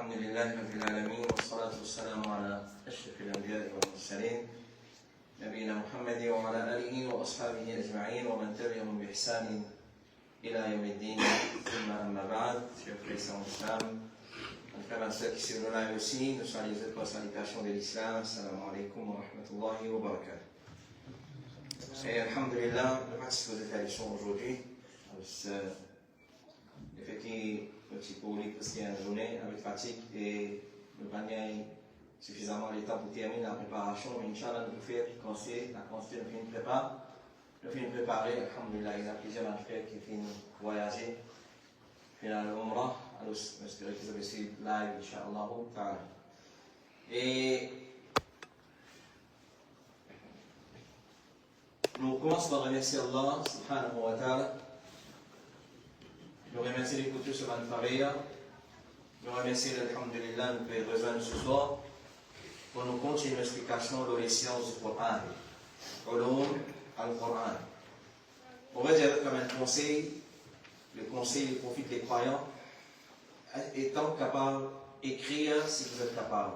الحمد لله رب العالمين والصلاة والسلام على أشرف الأنبياء والمرسلين نبينا محمد وعلى آله وأصحابه أجمعين ومن تبعهم بإحسان إلى يوم الدين ثم أما بعد chers frères en islam, frères et sœurs qui suivent le live aussi, nous saluons la salutation de l'islam. Assalamu alaikum wa rahmatullahi wa barakatuh. Et alhamdulillah, nous participons aux élections aujourd'hui. Effectivement, le petit public parce qu'il y a une journée avec fatigue et nous n'avons pas suffisamment de temps pour terminer la préparation. Mais Inch'Allah, nous pouvons faire la quantité de films préparés. Le film préparé, alhamdulillah, il y a plusieurs frères qui viennent voyager. Finalement, Umrah, alors j'espère que vous avez suivi live, Inch'Allah. Et nous commençons par remercier Allah, subhanahu wa ta'ala. Nous remercions les coutumes sur l'Anfaria. Nous remercions l'Alhamdulillah, nous pouvons rejoindre ce soir pour nous continuer l'explication de les sciences du Coran. Ulum al-Quran. On va dire comme un conseil, le conseil du prophète des croyants, étant capable d'écrire si vous êtes capable.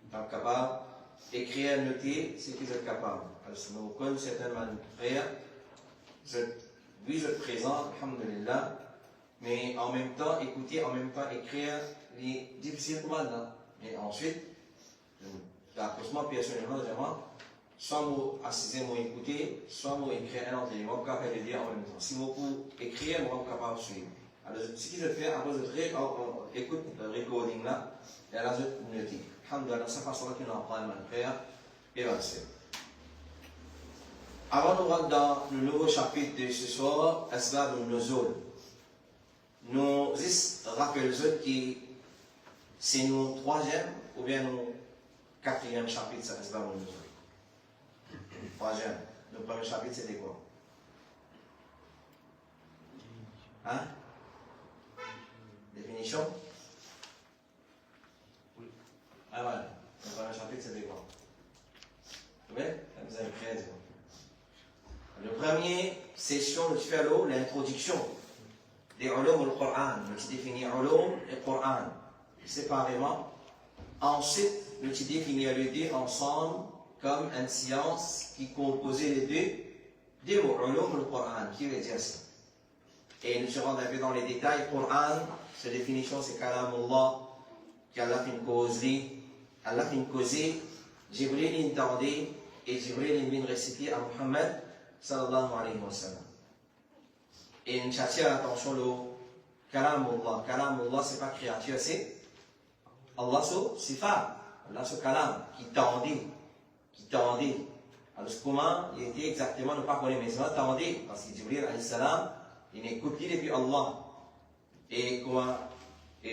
Étant capable d'écrire, noter si vous êtes capable. Parce que nous connaissons certainement frères, oui, je présente, alhamdulillah, mais en même temps, écouter, en même temps, écrire, les difficiles pour moi. Mais ensuite, pour moi, personnellement, vraiment, soit moi assister, moi écouter, soit moi écrire un autre livre, moi capable de dire en même temps. Si moi pour écrire, moi capable de suivre. Alors, ce que je fais, après, je écoute le recording là, et là, je note. Alhamdulillah, de cette façon-là, qu'on apprend ma frère, et va se faire. Avant de rentrer dans le nouveau chapitre de ce soir, Asbab al-Nuzul, nous rappelons que c'est nos troisième ou bien nos quatrième chapitre, c'est Asbab al-Nuzul. Troisième. Le premier chapitre, c'était quoi? Hein? Définition? Oui. Ah voilà. Le premier chapitre, c'était quoi? Oui? Vous avez créé, le premier session de Tifalo, l'introduction des ulum al-Qur'an. Nous définissons ulum et Qur'an séparément. Ensuite, nous définissons les deux ensemble comme une science qui composait les deux ulum al-Qur'an, qui veut dire ça. Et nous serons un peu dans les détails. Qur'an, sa définition, c'est Kalamullah, qu'Allah fait une causerie, Allah fait une causée, Jibril entendait et Jibril vient réciter à Muhammad sallallahu alayhi wa sallam. Et nous cherchons attention au Kalamullah. Kalamullah, ce n'est pas créature, c'est Allah sur sifat. Allah sur Kalam, qui tendait. Alors, comment il était exactement, ne pas connaître, mais ça tendait, parce que Jibril alayhi salam, il est copié depuis Allah. Et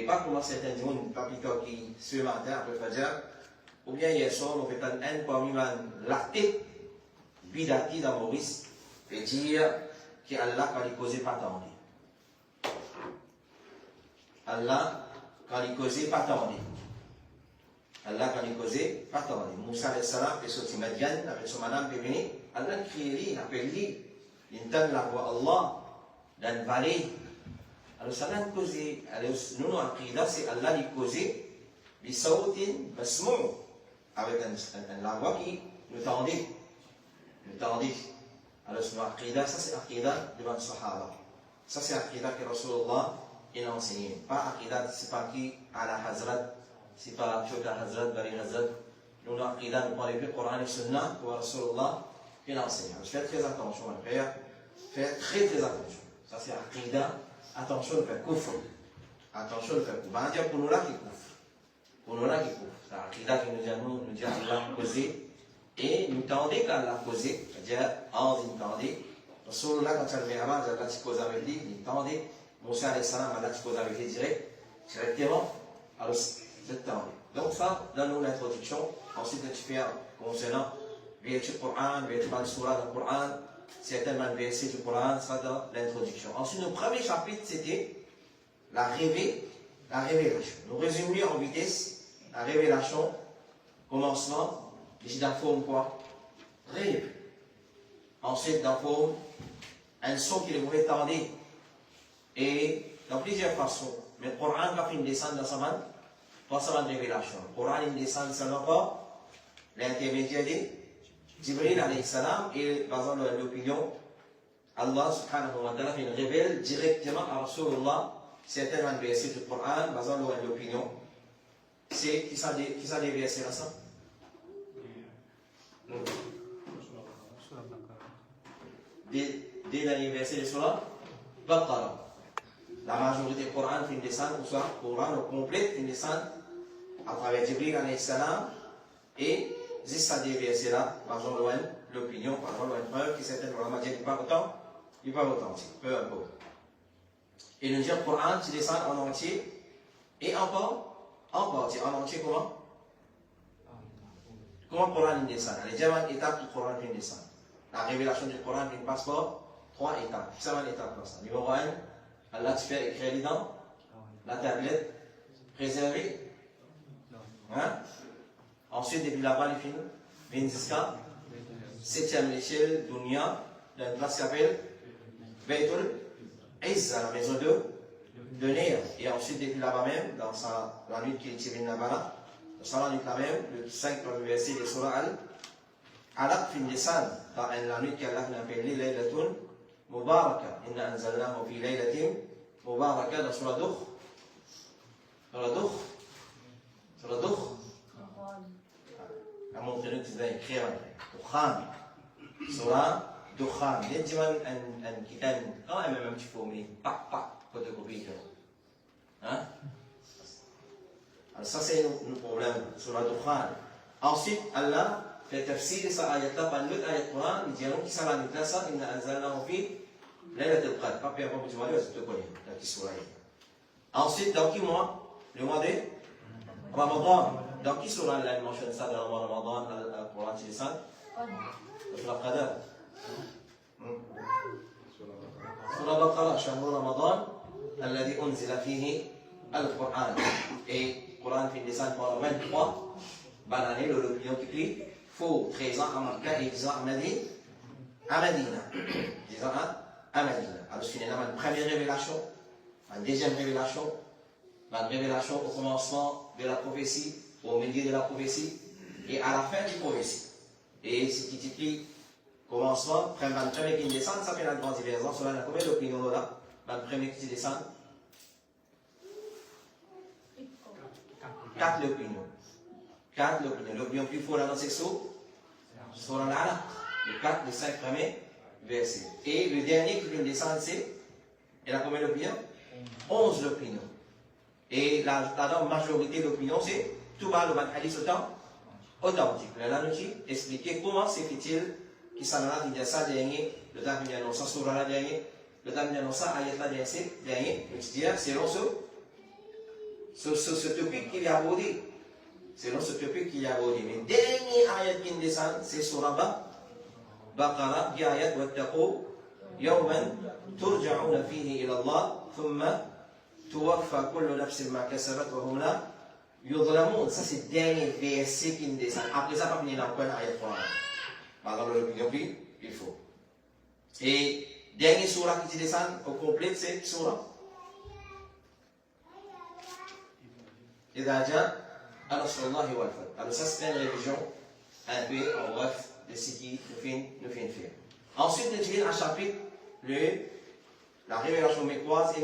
pas comment certains gens, pas plutôt qui, ce matin, après Fajr, ou bien hier soir, on fait un parmi la tête. Bidati dans Maurice et dire qu'Allah, quand il causait, pas tendait. Allah, quand il causait, pas tendait. Allah, quand il causait, pas tendait. Moussa alayhi salam, et sorti Madian, avec son madame, puis venu, Allah criait, il appelle lui, il entend la voix Allah, dans une vallée. Alors, ça l'a causé, nous, nous, en c'est Allah, il causait, bisawtin basmou, avec la voix qui nous tendait. Alors, c'est l'aqida, ça c'est l'aqida devant le Sahaba. Ça c'est l'aqida que Rasulullah a enseigné. Pas l'aqida, c'est pas qui à la Hazrat, c'est pas Chota Hazrat, Bari Hazrat. Nous, l'aqida, nous parlons du Coran et Sunnah que Rasulullah a enseigné. Alors, faites très attention, mon frère. Faites très attention. Ça c'est l'aqida. Attention de faire kufr. Attention de faire kufr. Va dire pour nous là qui kufr. Pour nous là qui kufr. C'est l'aqida qui nous dit Allah causé. Et nous tendons quand Allah a causé, c'est-à-dire, nous tendons. Rasulullah, quand il y a le Mi'raj, Allah a causé avec lui, il tendait. Moussa alayhi salam, Allah a causé avec lui directement. Alors, c'est tendu. Donc, ça, donne-nous l'introduction. Ensuite, tu fais concernant verset du Coran, verset dans le surah du Coran, certainement verset du Coran, ça dans l'introduction. Ensuite, le premier chapitre, c'était la révélation. Nous résumions en vitesse la révélation, commencement. Ici, dans la forme quoi? Rêve. Ensuite, dans la forme, un son qui le pouvait tendre. Et dans plusieurs façons. Mais le Coran, quand il descend dans sa main, Passant à la révélation. Le Coran, il descend seulement par l'intermédiaire de Jibril alayhi salam et basant l'opinion, Allah subhanahu wa ta'ala révèle directement à Rasulullah certains versets du Coran basant l'opinion. C'est qui ça des versets là ça? Des derniers versets de Surah Baqarah. La majorité du Coran finit descendre, ou soit le Coran au complet finit descendre à travers Jibril alayhi salam et jusqu'à des versets là, par exemple l'opinion, par exemple une preuve qui certaines ulama disent pas authentique, peu importe. Et nous dire le Coran qui descend en entier et en partie, en entier comment? Comment le Coran descend? Les différentes étapes du Coran descend. La révélation du Coran passe par 3 étapes. C'est une étape comme ça. Numéro 1, Allah te fait écrire les dents, la tablette préservée. Hein? Ensuite, depuis là-bas, il finit. Vient jusqu'à 7e échelle, Dunya, dans une place qui s'appelle Baitul Izza, la maison de Néa. Et ensuite, depuis là-bas même, dans la nuit qui est tirée là-bas, dans la nuit là-même, le 5 verset de Surah Al-Alaq finit descendre dans la nuit qu'Allah appelle Laylatun Mubaraka. Inna anzalnahu fi laylatin Mubaraka dans Surah Dukh. Surah Dukh. La montre nous qui va écrire Dukhan. Surah Dukhan. Il y a un kitab, quand même un petit peu, mais pas photocopie. Hein? Alors ça c'est le problème, Surah Dukhan. Ensuite, Allah fait tafsir sa ayat-là par l'autre ayat Coran, il dit qui ça la nuit là, ça, inna anzalnahu fi laylatil qadr. Pas pire, pas plus mal, je te connais, dans qui surah. Ensuite, dans qui mois? Le mois de Ramadan. Dans qui surah Allah mentionne ça dans le mois de Ramadan, le Coran qui descend? Surah Qadr. Surah Baqarah, shahru Ramadan, alladhi unzila fihi al-Qur'an. Et le Coran finit descendre pendant 23 bananes, l'opinion qui crie. Faut 13 ans à Makkah et 10 ans à Medina. 10 ans à Medina. Alors, finalement, une première révélation, une deuxième révélation, une révélation au commencement de la prophétie, au milieu de la prophétie et à la fin du prophétie. Et ce qui dit commencement, le premier qui descend, ça fait la grande divergence. Cela n'a combien d'opinions là? Le premier qui descend 4 opinions. 4 l'opinion. L'opinion plus forte dans ce sur l'Alaq, les 4, les 5 premiers versets. Et le dernier qui vient descendre, c'est, il a combien d'opinions? 11 l'opinion. Et la majorité de l'opinion, c'est tout bas le hadith authentique. Là, nous expliquer comment c'est fait-il qui s'en a dit ça dernier, le temps qui annonce ça sur la dernier, le temps qui annonce ça, ayat la dernier, c'est selon ce topic qu'il y a abordé. Selon ce topic qu'il y a abordé. Mais dernier ayat qui descend, c'est Surah Baqarah, qui ayat wattaqu yawman turja'una fihi ila Allah, thumma tuwaffa kullu nafsin ma kasabat wa hum la yudlamun. Ça, c'est le dernier verset qui descend. Après ça, pas venir dans quoi l'ayat 3. Par l'opinion il faut. Et dernier surah qui descend au complet, c'est Surah Idaja. Alors, ça, c'est une révision un peu en bref de ce qui nous fait faire. Ensuite, nous utilisons un chapitre, la révélation mécoise et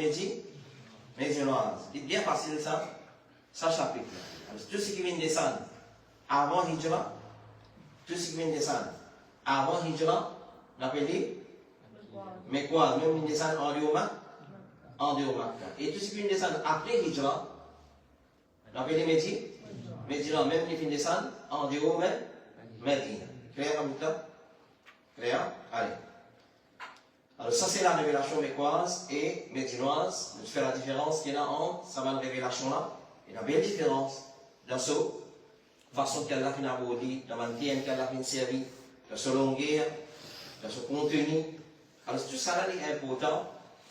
médinoise. C'est bien facile ça chapitre. Alors, tout ce qui vient de descendre avant Hijra, on appelle mécoise, même qui descend en Dioma. Et tout ce qui vient de descendre après Hijra, on appelle Médina, même qui finit de descendre en dehors Médina. Clair, Amouta? Clair? Allez. Alors, ça, c'est la révélation mécoise et médinoise. Je fais la différence qu'il y a entre cette révélation-là. Il y a une belle différence dans cette façon qu'Allah a abordé, dans la manière qu'Allah a servi, dans sa longueur, dans son contenu. Alors, tout ça est important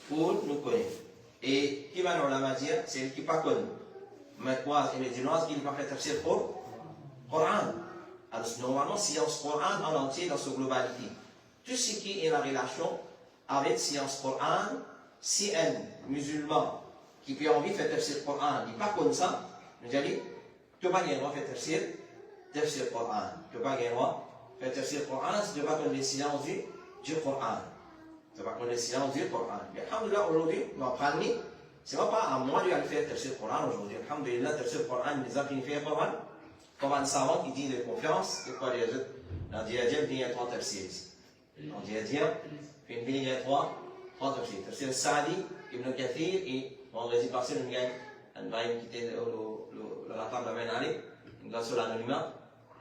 pour nous connaître. Et qui va nous la dire, c'est ce qui n'est pas connu. Mécoise et médinoise qui ne pas fait tafsir pour Coran. Alors, normalement, science Coran en entier dans sa globalité. Tout ce qui est la relation avec science Coran, si un musulman qui peut envie de faire tafsir Coran n'est pas comme ça, nous avons dit, tu n'as pas gagné droit de faire tafsir Coran. Tu n'as pas gagné droit de faire tafsir Coran si tu n'as pas connaître les silences du Coran. Tu n'as pas connaître les silences du Coran. Mais alhamdoulilah, aujourd'hui, nous apprenons, ce n'est pas à moi de faire tafsir Coran aujourd'hui. Alhamdoulilah, tafsir Coran, les gens qui font Coran, comme un savant qui dit de confiance, c'est quoi les autres? Dans Diadia, il y a 3 tafsirs. Dans Diadia, il y a 3 tafsirs. Tafsir Sa'di, Ibn Kathir, et on réside par celle on va quitter la table à Benali, grâce à l'anonymat.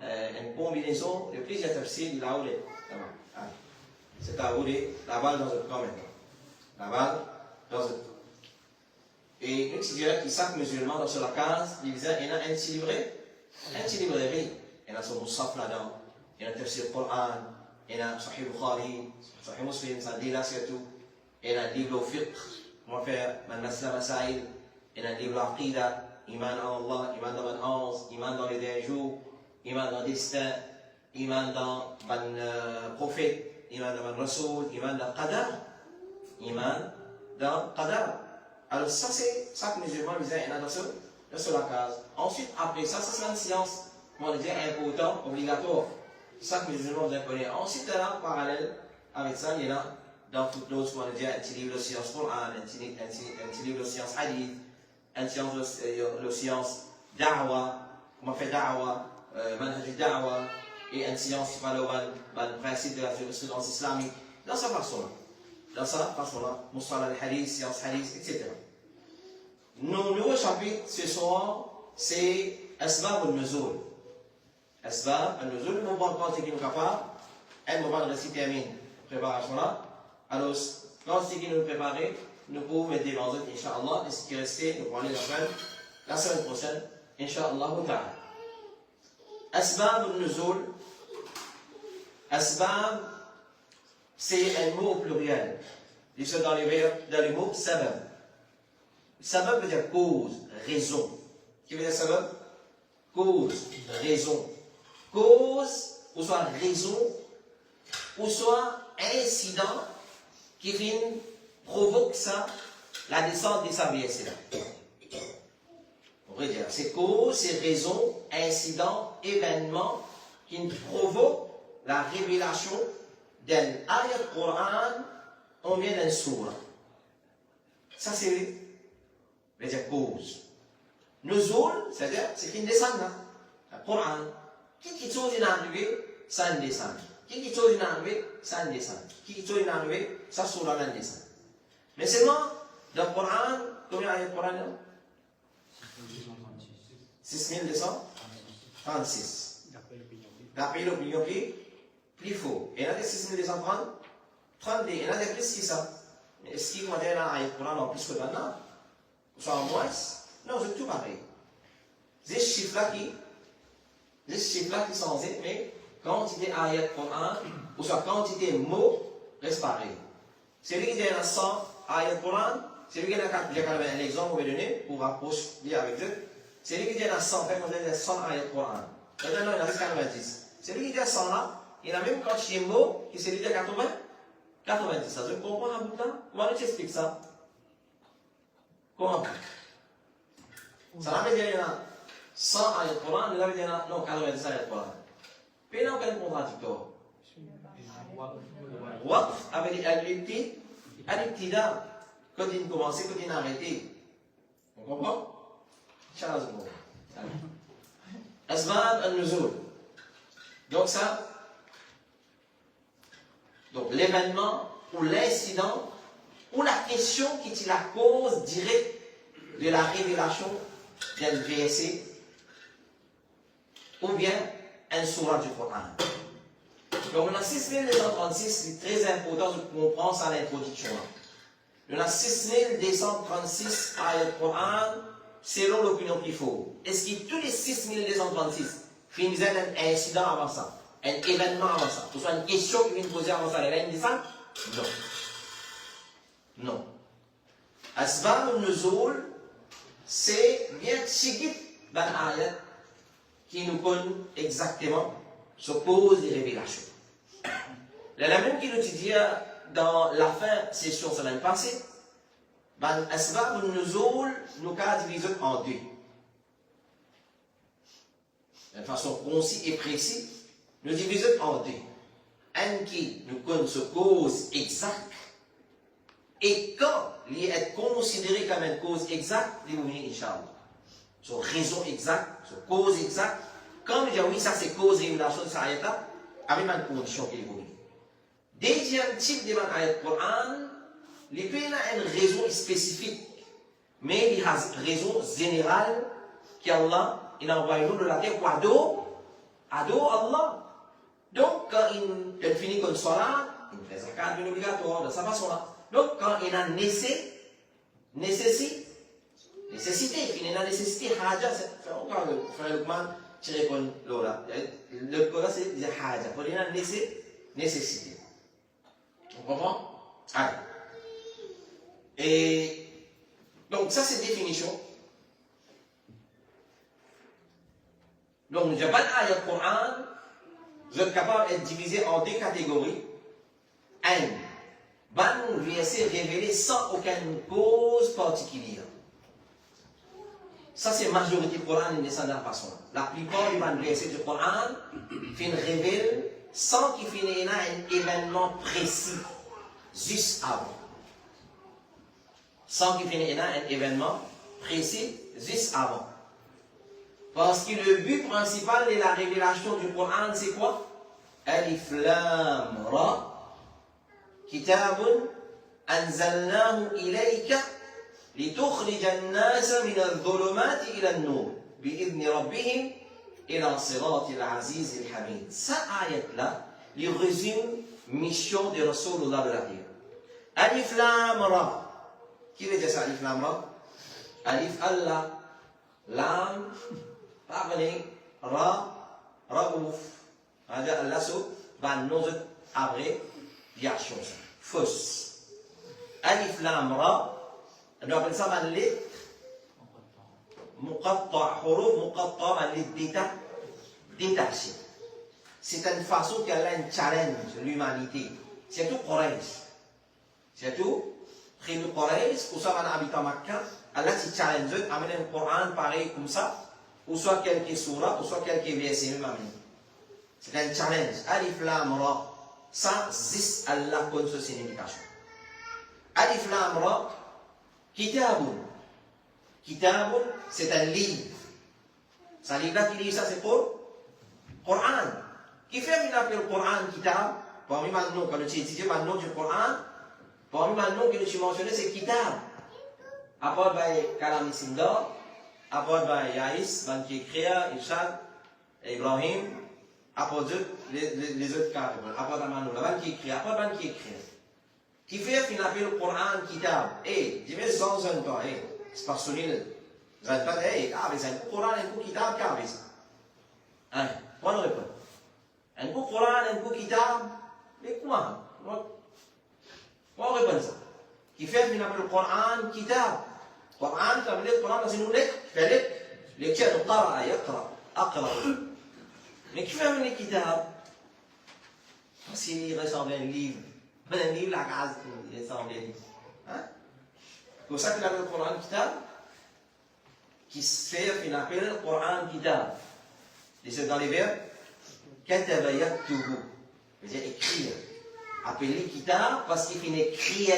Une combinaison de plusieurs tafsirs de la Oulé. C'est à Oulé, la balle dans le camp maintenant. La balle dans le. Et une cigarette qui sac musulman dans la case, il disait, il y a un petit livret. Un petit librairie, il y a son Moussaf là-dedans, il y a un tafsir Coran, il y a Sahih Bukhari, Sahih Muslim, ça dit là surtout, il y a un livre au fiqh, on va faire Man Masla Masail, il y a un livre à Aqida, Iman en Allah, Iman dans le 11, Iman dans les derniers jours, Iman dans le destin, Iman dans le prophète, Iman dans le Rasoul, Iman dans le Qadar, Iman dans le Qadar. Alors ça c'est ça que les musulmans disaient, il y en a dans la case. Ensuite, après ça, c'est une science, on va dire, important, obligatoire. C'est ça que les musulmans doivent connaître. Ensuite, là, parallèle avec ça, il y en a dans toutes l'autre, on va dire, un petit livre de science Coran, un petit livre de science hadith, un petit livre de science da'wa, comment faire da'wa, manhaj da'wa, et une science qui parle du principe de la jurisprudence islamique. Dans sa façon-là, Moussala al-Hadith, science hadith, etc. Nos nouveaux chapitres ce soir, c'est Asbab al-Nuzul. Asbab al-Nuzul, nous allons voir qui nous capable, et nous allons réciter une préparation là. Alors, quand c'est qui nous préparer, nous pouvons mettre des langues, Inch'Allah, et ce qui reste, nous allons aller la semaine prochaine, Inch'Allah. Asbab al-Nuzul, Asbab, c'est un mot au pluriel. Il se dans les mots sabab. Sabab veut dire cause, raison. Qui veut dire sabab? Cause, raison. Cause, ou soit raison, ou soit incident qui provoque ça, la descente des sabliers. On pourrait dire, c'est cause, c'est raison, incident, événement qui provoque la révélation d'un ayat Coran ou bien d'un surah. Ça c'est veut dire cause. Nuzul, c'est-à-dire, c'est qu'il descend là. Le Coran. Qui chose est arrivé, ça descend. Qui chose est arrivé, ça descend. Qui chose est arrivé, ça surah descend. Mais seulement, dans le Coran, combien d'ayats Coran là? 6236. D'après l'opinion qui plus faux. Et il y en a des 6230, 30, il y en a des plus que ça. Mais est-ce qu'il y a des ayats Coran en plus que maintenant? Soit en moins? Non, c'est tout pareil. Ces chiffres-là qui sont en mais quantité ayat Coran, ou soit quantité mots, reste pareil. Celui qui a 100 ayat Coran, celui qui a 80, un exemple, on va donner pour rapprocher avec eux. Celui qui a 100, on va dire 100 ayat Coran. Maintenant, il en reste 90. Celui qui a 100 là, il a même quantité de mots que celui qui a 80, 90. Ça, je comprends un bout de temps? Comment tu expliques ça? Comment? Ça veut dire qu'il y a 100 ayats de Coran, ça veut dire non, 90 ayats de Coran. Puis là, on a un contradictoire. Waqf avec al-ibtida, quand il commence, quand il arrête. On comprend? Inch'Allah, c'est bon. Asbab al-Nuzul. Donc ça, donc l'événement ou l'incident ou la question qui est la cause directe de la révélation d'un verset ou bien un surah du Coran. Donc on a 6236, c'est très important de comprendre ça à l'introduction. On a 6236 ayats du Coran selon l'opinion qu'il faut. Est-ce que tous les 6236 finissent un incident avant ça, un événement avant ça, ou soit une question qui vient poser avant ça, il y a une descente? Non. Non. Asbab al-Nuzul, c'est bien sigit dans l'ayat qui nous connaît exactement ce cause des révélations. La même qui nous dit dans la fin session semaine passée, dans Asbab al-Nuzul, nous avons divisé en deux. de façon concise et précise, nous divisons en deux. Un qui nous connaît ce cause exacte, et quand il est considéré comme une cause exacte, il vous dit, Inch'Allah. Sur raison exacte, sur cause exacte, quand il dit oui, ça c'est cause révélation de cette ayat-là, avec une condition qu'il vous dit. Deuxième type de ayat Coran, il peut y avoir une raison spécifique, mais il y a une raison générale qu'Allah il a envoyé nous de la terre pour adorer Allah. Donc, quand il finit comme cela, il fait zakat bien obligatoire de sa façon-là. Donc, quand il a nécessité, il y a nécessité, haja, c'est encore le frère Lukman qui répond là. Le Coran c'est haja, il y a nécessité. On comprend? Allez. Et donc, ça c'est définition. Donc, je pas d'ayat Coran, vous êtes capable d'être divisé en deux catégories. Un, verset révélé sans aucune cause particulière. Ça, c'est la majorité du Coran et de cette façon. La plupart des versets du Coran révèlent sans qu'il y ait un événement précis, juste avant. Sans qu'il y ait un événement précis, juste avant. Parce que le but principal de la révélation du Coran, c'est quoi? Alif Lam Ra, Kitabun Anzalnahu ilayka لتخرج الناس من الظلمات إلى النور بإذن ربهم إلى صراط العزيز الحميد. Cette ayat-là, il résume mission de Rasulullah de la terre. Alif Lam Ra. Qui veut dire ça, Alif Lam Ra? Alif Allah, Lam, Pardonnez, Raouf. هذا Allah سو بعد نوزت abréviation. Fausse. Alif Lam Ra. On appelle ça mal lit muqatta, huruf muqatta, mal lit détaché. C'est une façon qu'elle a un challenge l'humanité. C'est tout Quraysh. C'est tout Quraysh, ou soit un habitant Makkah, Allah s'y challenge, amène un Coran pareil comme ça, ou soit quelques surahs, ou soit quelques versets même amenés. C'est un challenge. Alif Lam Ra. Ça, zis Allah connaît sa signification. Alif Lam Ra. Kitabun. Kitabun, c'est un livre. Ce livre-là qui lit ça, c'est pour Coran. Qui fait qu'on appelle le Coran Kitab? Parmi les noms, quand tu étudies le nom du Coran, parmi les noms que tu mentionnes, c'est Kitab. Après, il y a Kalam Sindar, après, il y a Yaïs, qui écrit, Ishad, Ibrahim, après les autres cas. Après, il qui écrit, après, qui écrit. Qui fait qu'on appelle le Coran Kitab. Eh, je vais sans un temps, c'est pas sonné. Vous n'avez pas dit, c'est un Coran, un Kitab, qu'est-ce que c'est? Hein, on répond. Un Coran, un Kitab, mais quoi? On répond ça. Qui fait qu'on appelle le Coran Kitab. Coran, ça veut dire le Coran, c'est nous lecture. Lecture, nous qara, yaqra, aqra. Mais qui fait qu'on est Kitab? S'il ressemble à un livre. Un livre, la case, il ressemble à un livre. Hein? C'est pour ça qu'il appelle le Coran Kitab, qui se fait qu'on appelle le Coran Kitab. Et c'est dans les verbes, Kataba yaktubu, c'est-à-dire écrire. Appelé Kitab parce qu'il finit écrire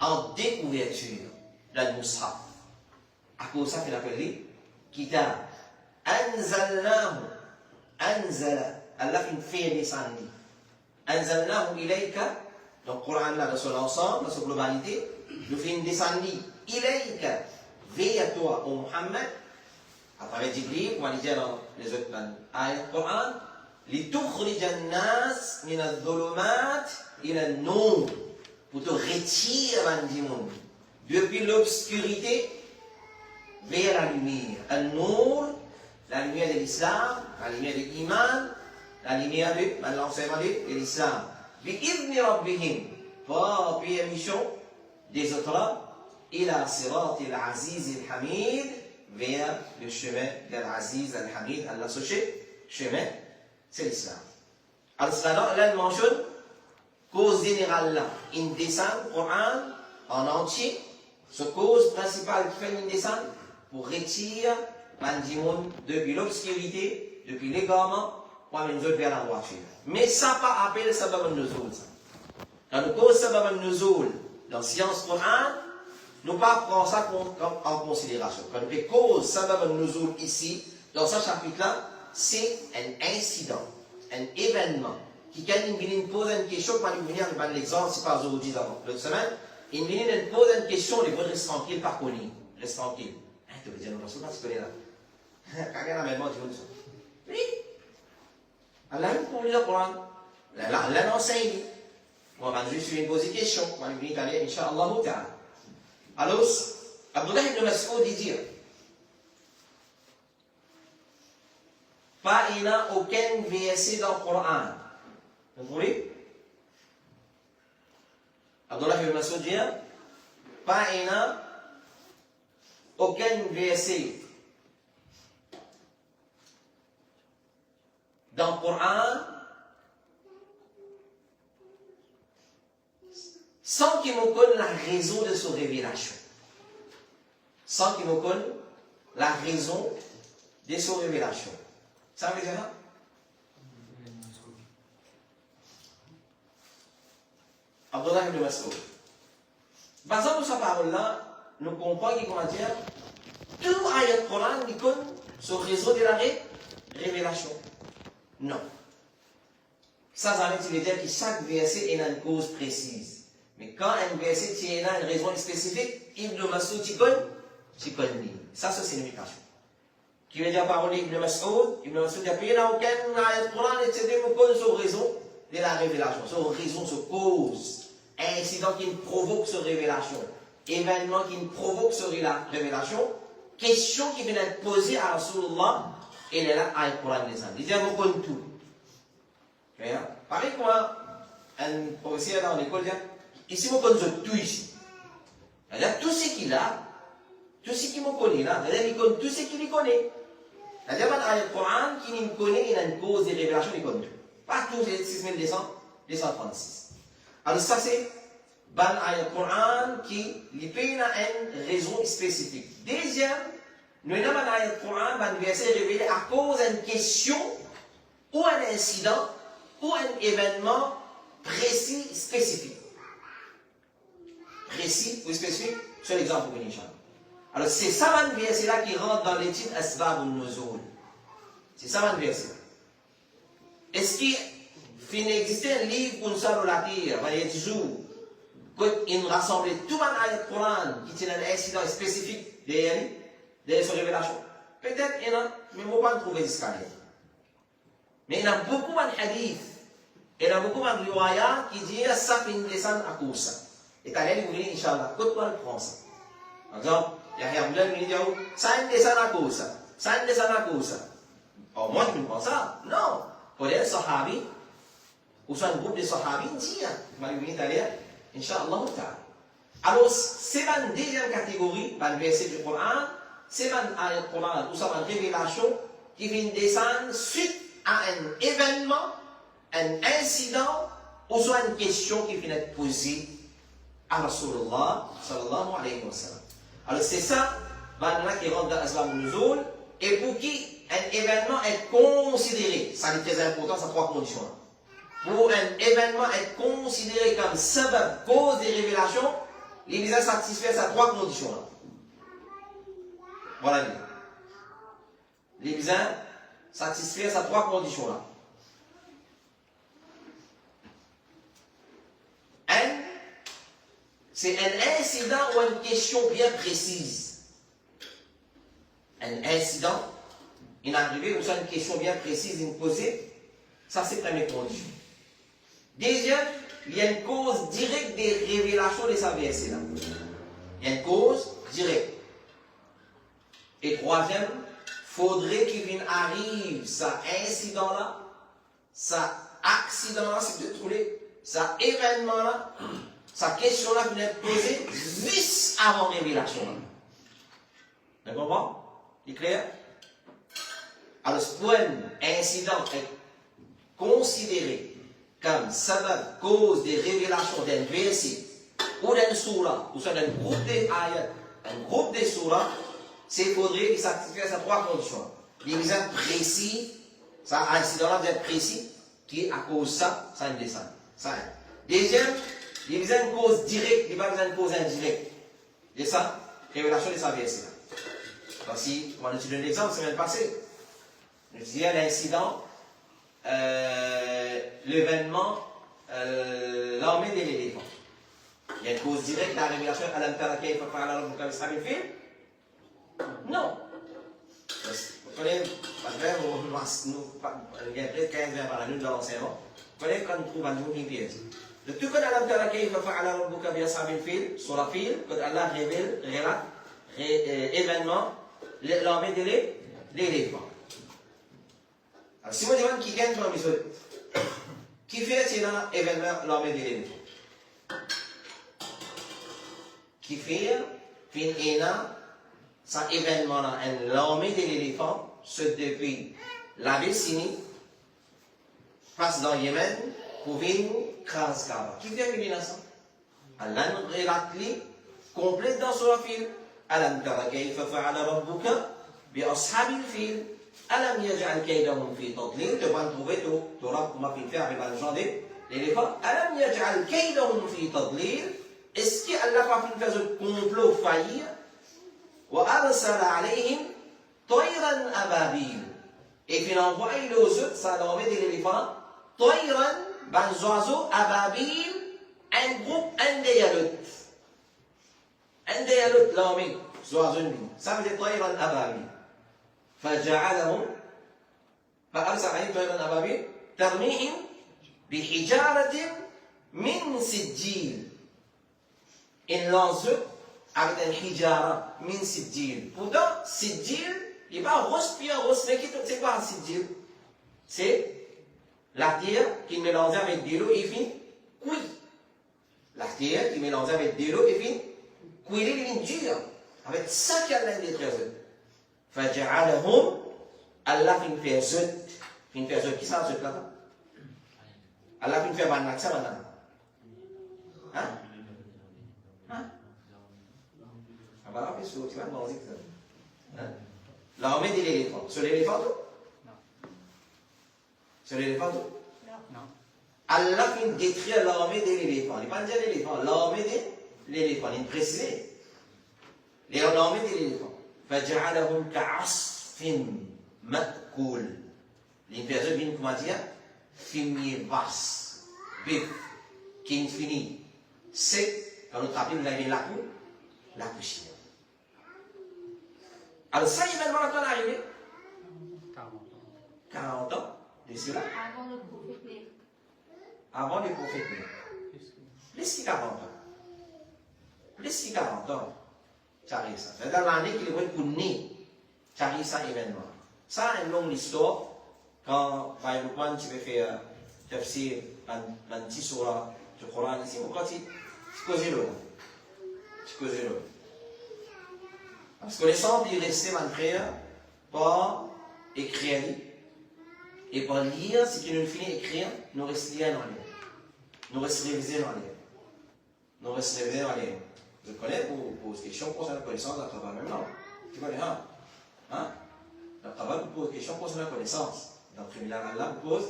en découverture dans le Mus'haf. À cause de ça qu'il appelle Kitab. Anzalnahu, Anzala, Allah fait descendre. Anzalnahu ilayka, donc le Coran là dans son ensemble, dans sa globalité, nous fait descendre ilayka, vers toi, au Muhammad, à travers Jibril, comme on dit dans les autres ayats du Coran, لِتُخْرِجَ النَّاسِ مِنَ الظُّلُمَاتِ إِلَى النُّورِ, pour te retirer du monde, depuis l'obscurité vers la lumière. Al-Nour, la lumière de l'islam, la lumière de l'iman, la lumière de l'enseignement de l'islam. بِإِذْنِ رَبِّهِمْ, par permission des autres, إِلَى صِرَاطِ الْعَزِيزِ الْحَمِيدِ, vers le chemin de l'Aziz al-Hamid, Allah ce chemin, c'est l'islam. Alors cela, là, il mentionne cause générale là, une descente, Coran en entier, ce cause principale qui fait une descente pour retirer Mandimoun, depuis l'obscurité, depuis l'égarement, pour amener nous autres vers la droiture. Mais ça pas appelé sabab al-nuzul. Quand nous cause sabab al-nuzul dans science Coran, nous pas prendre ça en considération. Quand nous cause sabab al-nuzul ici, dans ce chapitre-là, c'est un incident, un événement qui, quand il pose une question, quand il vient de l'exemple, c'est pas aujourd'hui, l'autre semaine, il vient de poser une question, il veut rester tranquille, par contre, reste tranquille. Tu veux dire, non, c'est pas ce que tu es là. Quand il y a la même chose, tu dis ça. Oui. Allah pour lire le Coran. Allah enseigne. On va juste lui poser une question. On va lui dire, Inch'Allah ta'ala. Alors, Abdullah ibn Mas'ud dit, pas il n'y a aucun verset dans le Coran. Vous comprenez? Abdullah ibn Mas'ud dit, pas il n'y a aucun verset dans le Coran sans qu'il me connaisse la raison de sa révélation. Sans qu'il me connaisse la raison de sa révélation. Ça veut dire ça? Abdullah ibn Mas'ud. Basant sur sa parole-là, nous comprenons qu'il comment dire tout ayat Coran qui connaît ce réseau de la révélation. Non. Ça veut dire que chaque verset a une cause précise. Mais quand un verset tient une raison spécifique, Ibn Mas'ud tu connais. Ça, c'est signification. Qui veut dire parole Ibn Mas'ud dit qu'il n'y a aucun ayat Coran qui connaît ce réseau de la révélation. Ce raison, ce cause. Incident qui provoque cette révélation. Événement qui provoque cette révélation. Question qui vient d'être posée à Rasulullah. Et il est là, à Coran des Indes. Il dit, on connaît tout. Pareil quoi, un professeur dans l'école dit, ici, on connaît tout ici. C'est-à-dire, tout ce qu'il a, tout ce qu'il me connaît là, c'est-à-dire, il connaît tout ce qu'il connaît. C'est-à-dire, dans le Coran, qui nous connaît, il a une cause de révélation, il connaît tout. Pas tous les 6236. Alors, ça, c'est dans le Coran qui lui paye une raison spécifique. Deuxième, nous avons dans le Coran un verset révélé à cause d'une question ou un incident ou un événement précis, spécifique. Précis ou spécifique, c'est l'exemple que nous avons. Alors, c'est ça un verset-là qui rentre dans l'étude Asbab al-Nuzul. C'est ça un verset. Est-ce qu'il existe un livre pour nous relater, il y a des jours, qu'il rassemble tout un ayat Coran qui tient un incident spécifique derrière sa révélation? Peut-être il y en a, mais je ne vais pas trouver jusqu'à là. Mais il y a beaucoup de hadiths, il y a beaucoup de riwayat qui disent que ça fait une descente à cause. Et tu as l'air de vous dire, Inch'Allah, quand on prend ça? Par exemple, il y a un bleu qui dit, ça a une descente à cause. Ça a une descente à cause. Oh, moi, je ne pense ça. Non. Pour les sahabis, ou soit un groupe de sahabis, dit, je vais venir d'aller, Inch'Allah. Alors, c'est une deuxième catégorie, dans le verset du Coran, c'est une ayat Coran, ou soit une révélation qui vient descendre suite à un événement, un incident, ou soit une question qui vient être posée à Rasulullah sallallahu alayhi wa sallam. Alors c'est ça, qui rentre dans l'Asbab al-Nuzul, et pour qui un événement est considéré, ça est très important, ça a trois conditions. Pour un événement être considéré comme sabab, cause des révélations, il est satisfait à trois conditions. Voilà. Les besoins satisfaire ces trois conditions-là. Un, c'est un incident ou une question bien précise. Un incident, une arrivée ou c'est une question bien précise, une posée, ça c'est la première condition. Deuxième, il y a une cause directe des révélations de sa verset-là. Il y a une cause directe. Et troisième, faudrait qu'il arrive ça incident-là, ça accident-là, si vous trouvez, ça événement-là, sa question-là qui est posée juste avant révélation-là. Vous comprenez? C'est clair? Alors, ce point incident est considéré comme sabab, cause des révélations d'un verset ou d'un surah, ou soit d'un groupe d'ayats, un groupe de surah, c'est qu'il faudrait qu'il satisfasse à 3 conditions. L'exemple précis, ça, incident-là doit être précis, qui à cause de ça, ça ne descend. Ça, deuxième, il y a une cause directe, il n'y a pas une cause indirecte. C'est ça, révélation de sa verset. Donc si, on utilise un exemple, semaine passée, je disais l'incident, l'événement, l'armée de l'éléphant. Il y a une cause directe, la révélation, Alam tara kayfa fa'ala rabbuka bishabil fil? Non. Vous connaissez, parce que il y a près de 15-20 par nous de l'enseignement, vous connaissez quand on trouve un nouveau piège. De tout cas, Alam tara kayfa fa'ala rabbuka bishabil fil, sur la fil, quand Allah révèle, relate, événement, l'armée de l'éléphant. Alors, si vous demandez qui gagne dans les autres, qui fait l'événement, l'armée de l'éléphant? Qui fait, cet événement-là, l'armée de l'éléphant, se depuis l'Abyssinie, passe dans le Yémen, pour venir craser Kaaba. Qui fait venir ça? Allah nous relate complète dans son fil. Alam tara kayfa fa'ala rabbuka bi ashabil fil. Alam yaj'al kaydahum fi tadlil. Tu vas trouver tu auras comment faire avec le genre l'éléphant. Alam yaj'al kaydahum fi tadlil. Est-ce qu'Allah va faire un complot faillir? Wa arsala alayhim tayran ababil. Et puis il envoie aux autres, ça l'armée de l'éléphant, tayran, des oiseaux ababil, un groupe indéyalut. Indéyalut, l'armée, des oiseaux. Ça veut dire tayran ababil. فجعلهم فأرسل عليهم طيرا أبابيل ترميهم بحجارة من سجيل. Il lance avec un hijara min sijil. Pourtant, sijil, il va respirer, c'est quoi un sijil? C'est la terre qui est mélangée avec de l'eau et finit cuit. La terre qui est mélangée avec de l'eau et finit cuire, il finit dur. Avec ça qu'il y a l'un des trésors. Faja'alahum, Allah finit faire zut. Finit faire zut. Qui ça zut là-bas? Allah finit faire ban ça maintenant. Hein? Voilà, puis sur tu vas manger ça. L'armée de l'éléphant. Sur l'éléphant tout? Non. Sur l'éléphant tout? Non. Allah vient détruire l'armée de l'éléphant. Il ne pas dire l'éléphant, l'armée de l'éléphant. Il précise. L'armée de l'éléphant. فَجَعَلَهُمْ كَعَصْفٍ مَأْكُولٍ. L'imperfect vient comment dire? Fumier basse, bif, qui finit. C'est, quand nous rappelons, vous avez la poussière. Alors ça, événement là, quand on est arrivé 40 ans, de cela. Avant le prophète né. Avant le prophète né. Plus que 40 ans. Plus que 40 ans. Ça arrive ça. C'est dans l'année qu'il est pour né. Ça arrive ça, événement. Ça, une longue histoire. Quand, par exemple, tu veux faire tafsir, un petit surah du Coran ici, pourquoi tu causes l'eau? Tu causes l'eau. Parce que les gens ils restent en prière par écrire et par lire, ce qui nous finit d'écrire, nous restons lire dans l'air. Nous restons réviser dans l'air. Nous restons réviser dans l'air. Je connais pour poser des questions concernant la connaissance à travers même langue. Tu connais, hein? À travers vous pose des questions concernant la connaissance. Dans le tribunal Allah, vous pose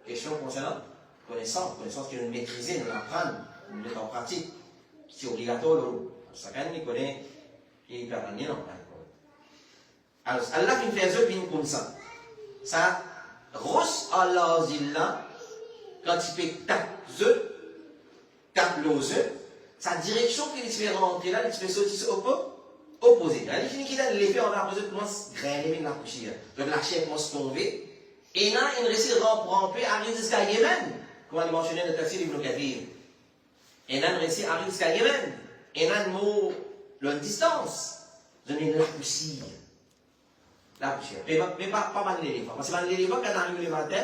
des questions concernant la connaissance. Connaissance que nous maîtrisons, nous l'apprenons, nous mettons en pratique. C'est obligatoire. Chacun nous connaît. Et il a non. Alors, Allah fait un jeu comme ça. Ça, Ros Allah Zilla, quand il fait tape l'ose, sa direction qui est différente, là, il fait sortir opposé. La ligne qui donne l'effet, on a posé commence à grainer la poussière. Donc la chair commence à tomber. Et là, il réussit à ramper, arrive jusqu'à Yémen. Comme on l'a mentionné dans le tafsir d'Ibn Kathir. Et là, il réussit à arriver jusqu'à Yémen. Et là, il mot la distance, donner la poussière. La poussière. Mais pas mal l'éléphant. Parce que mal l'éléphant, quand on arrive le matin,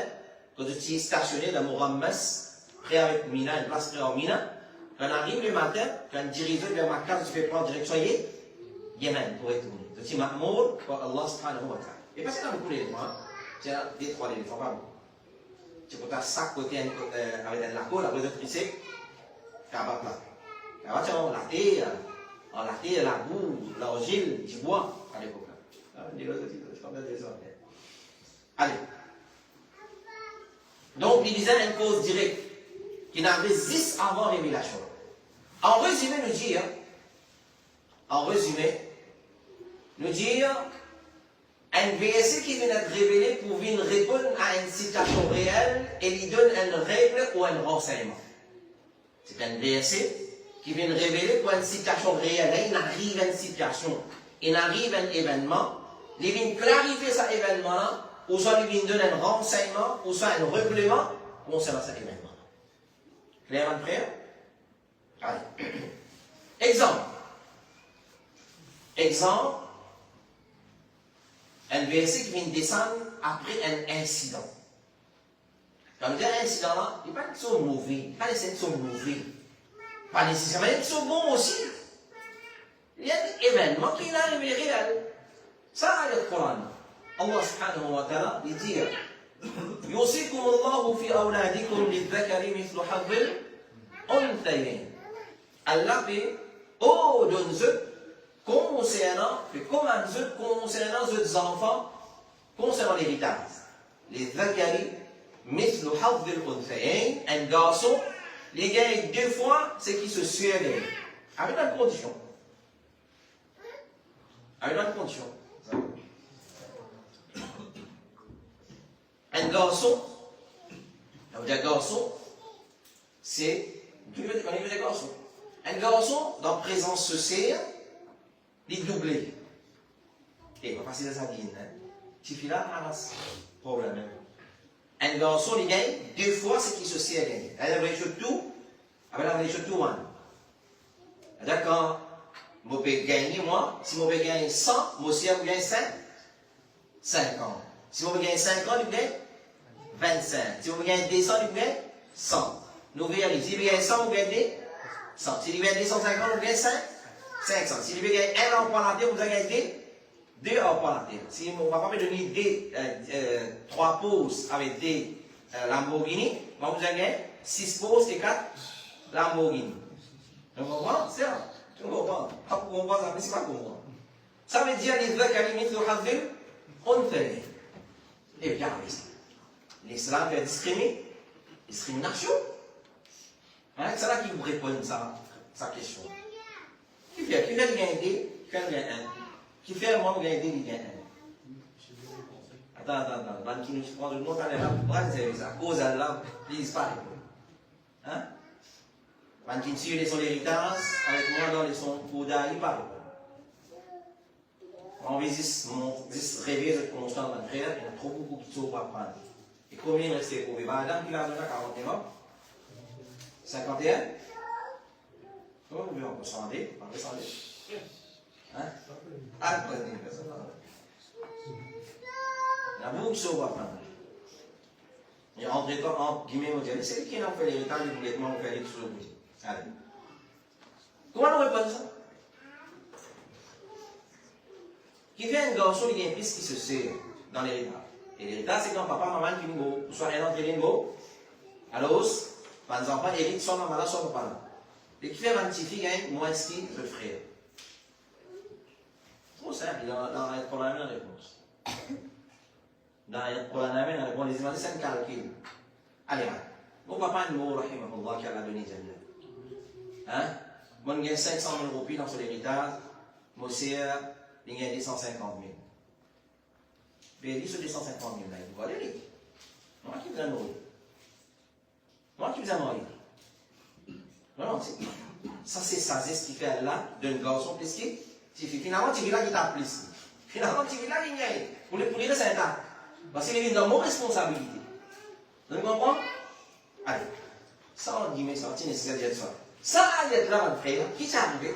quand tu es stationné dans Mohammas, prêt avec Mina, une place près en Mina, quand on arrive le matin, quand on dirige vers Makkah, tu fais prendre direction Yémen pour retourner. Tu es Ma'mour par Allah subhanahu wa ta'ala. Et parce qu'il y a beaucoup d'éléphants, tu as des trois éléphants, pas beaucoup. Tu peux faire ça côté avec un laco, la présence tu sais, Kaaba plat. Kaaba, tu as la terre, la boue, l'argile, du bois à l'époque. il disait une cause directe qui n'avait 10 avant révélation. En résumé, nous dire, un verset qui vient d'être révélé pour venir répondre à une situation réelle et lui donne une règle ou un renseignement. C'est un verset qui vient révéler pour une situation réelle. Il arrive à une situation, il arrive à un événement, il vient clarifier cet événement-là, ou soit il vient donner un renseignement, ou soit un règlement concernant cet événement. Clair, mon frère? Allez. Exemple, un verset qui vient descendre après un incident. Quand on dit un incident là, il n'est pas que mauvais, pas nécessairement mauvais, pas nécessairement que bon aussi. Il y a un événement qui est arrivé réel. Ça, c'est le Coran. Allah subhanahu wa ta'ala, il dit يوصيكم الله في أولادكم للذكر مثل حظ الأنثيين. Allah fait donne concernant les enfants, concernant l'héritage. Les zakari, مثل حظ الأنثيين, un garçon, les gagne 2 fois ce qui se suit avec une condition. Avec une condition. Un garçon, ça veut dire garçon, c'est. On est des garçons. Un garçon, dans présence sociale, il est doublé. Et pas facile à ça dire, hein. Tu fais là, problème. Un garçon, il gagne 2 fois ce qui se sait à gagner. Elle a tout, avec la tout, hein. C'est-à-dire quand je peux gagner, moi, si je peux gagner 100, moi aussi, je gagne 50. Si je peux gagner 50, je gagne 25. Si je peux gagner 200, je gagne 100. Nous verrons, si je gagne 100, vous gagnez 100. Si je gagne 250, vous gagnez 500. Si je gagne 1 an pour la terre, vous gagnez 2 ans pour la terre. Si mon papa me donne 3 pauses avec des Lamborghini, vous gagnez 6 pauses et 4 Lamborghini. Vous comprenez? C'est ça. Vous comprenez? Pas pour comprendre ça, mais c'est pas pour moi. Ça veut dire les deux limites de Hazil, on fait. Et bien, l'islam fait discrimination. Hein, c'est là qui vous répond sa question. Qui fait gagner 2, qui fait moins gagner 2, il gagne 1. Attends, qui nous prend le nom, on est là, cause à là, il disparaît. Hein? Qui suit son héritage, avec moi dans les sons pour il parle. On visite rêver de constant dans le frère, il y a trop beaucoup de choses à apprendre. Et combien il reste pour vivre? Madame qui l'a donné à 41 ans? 51? Comment vous voulez, on peut sonder? On peut sonder? Hein? Apprenez, personne. Il y a beaucoup de choses à apprendre. Et entre guillemets, on dit, c'est lui qui a fait l'héritage, il voulait comment on fait les choses. Allez. Comment on répond ça? Qui vient un garçon, il y a un fils qui se sert dans l'héritage. Et l'héritage, c'est quand papa, maman qui nous soit un autre lingo, alors, les enfants héritent soit maman là, soit papa là. Et qui fait un petit fille, moins ce qui le frère. Trop simple, pour la même réponse. Pour la même réponse, les imagines, c'est un calcul. Allez, mon papa, il m'a rahimahullah, qui a donné Jannah. Hein? Moi, il y a 500 000 roupies dans son héritage. Moi, c'est, il y a 250 000. Mais il dit sur 250 000, là, il doit aller. Moi qui vous ai nourri. Moi qui vous ai nourri. Non, ça c'est sagesse qui fait là, d'un garçon plus qui. Finalement, tu vis là qui t'a plus. Finalement, tu vis là qui gagne. Pour les c'est un tas. Parce qu'il est dans mon responsabilité. Vous comprenez? Allez. Ça, on dit, mais ça, c'est nécessaire de dire ça. Ça, être là, mon frère, qui s'est arrivé?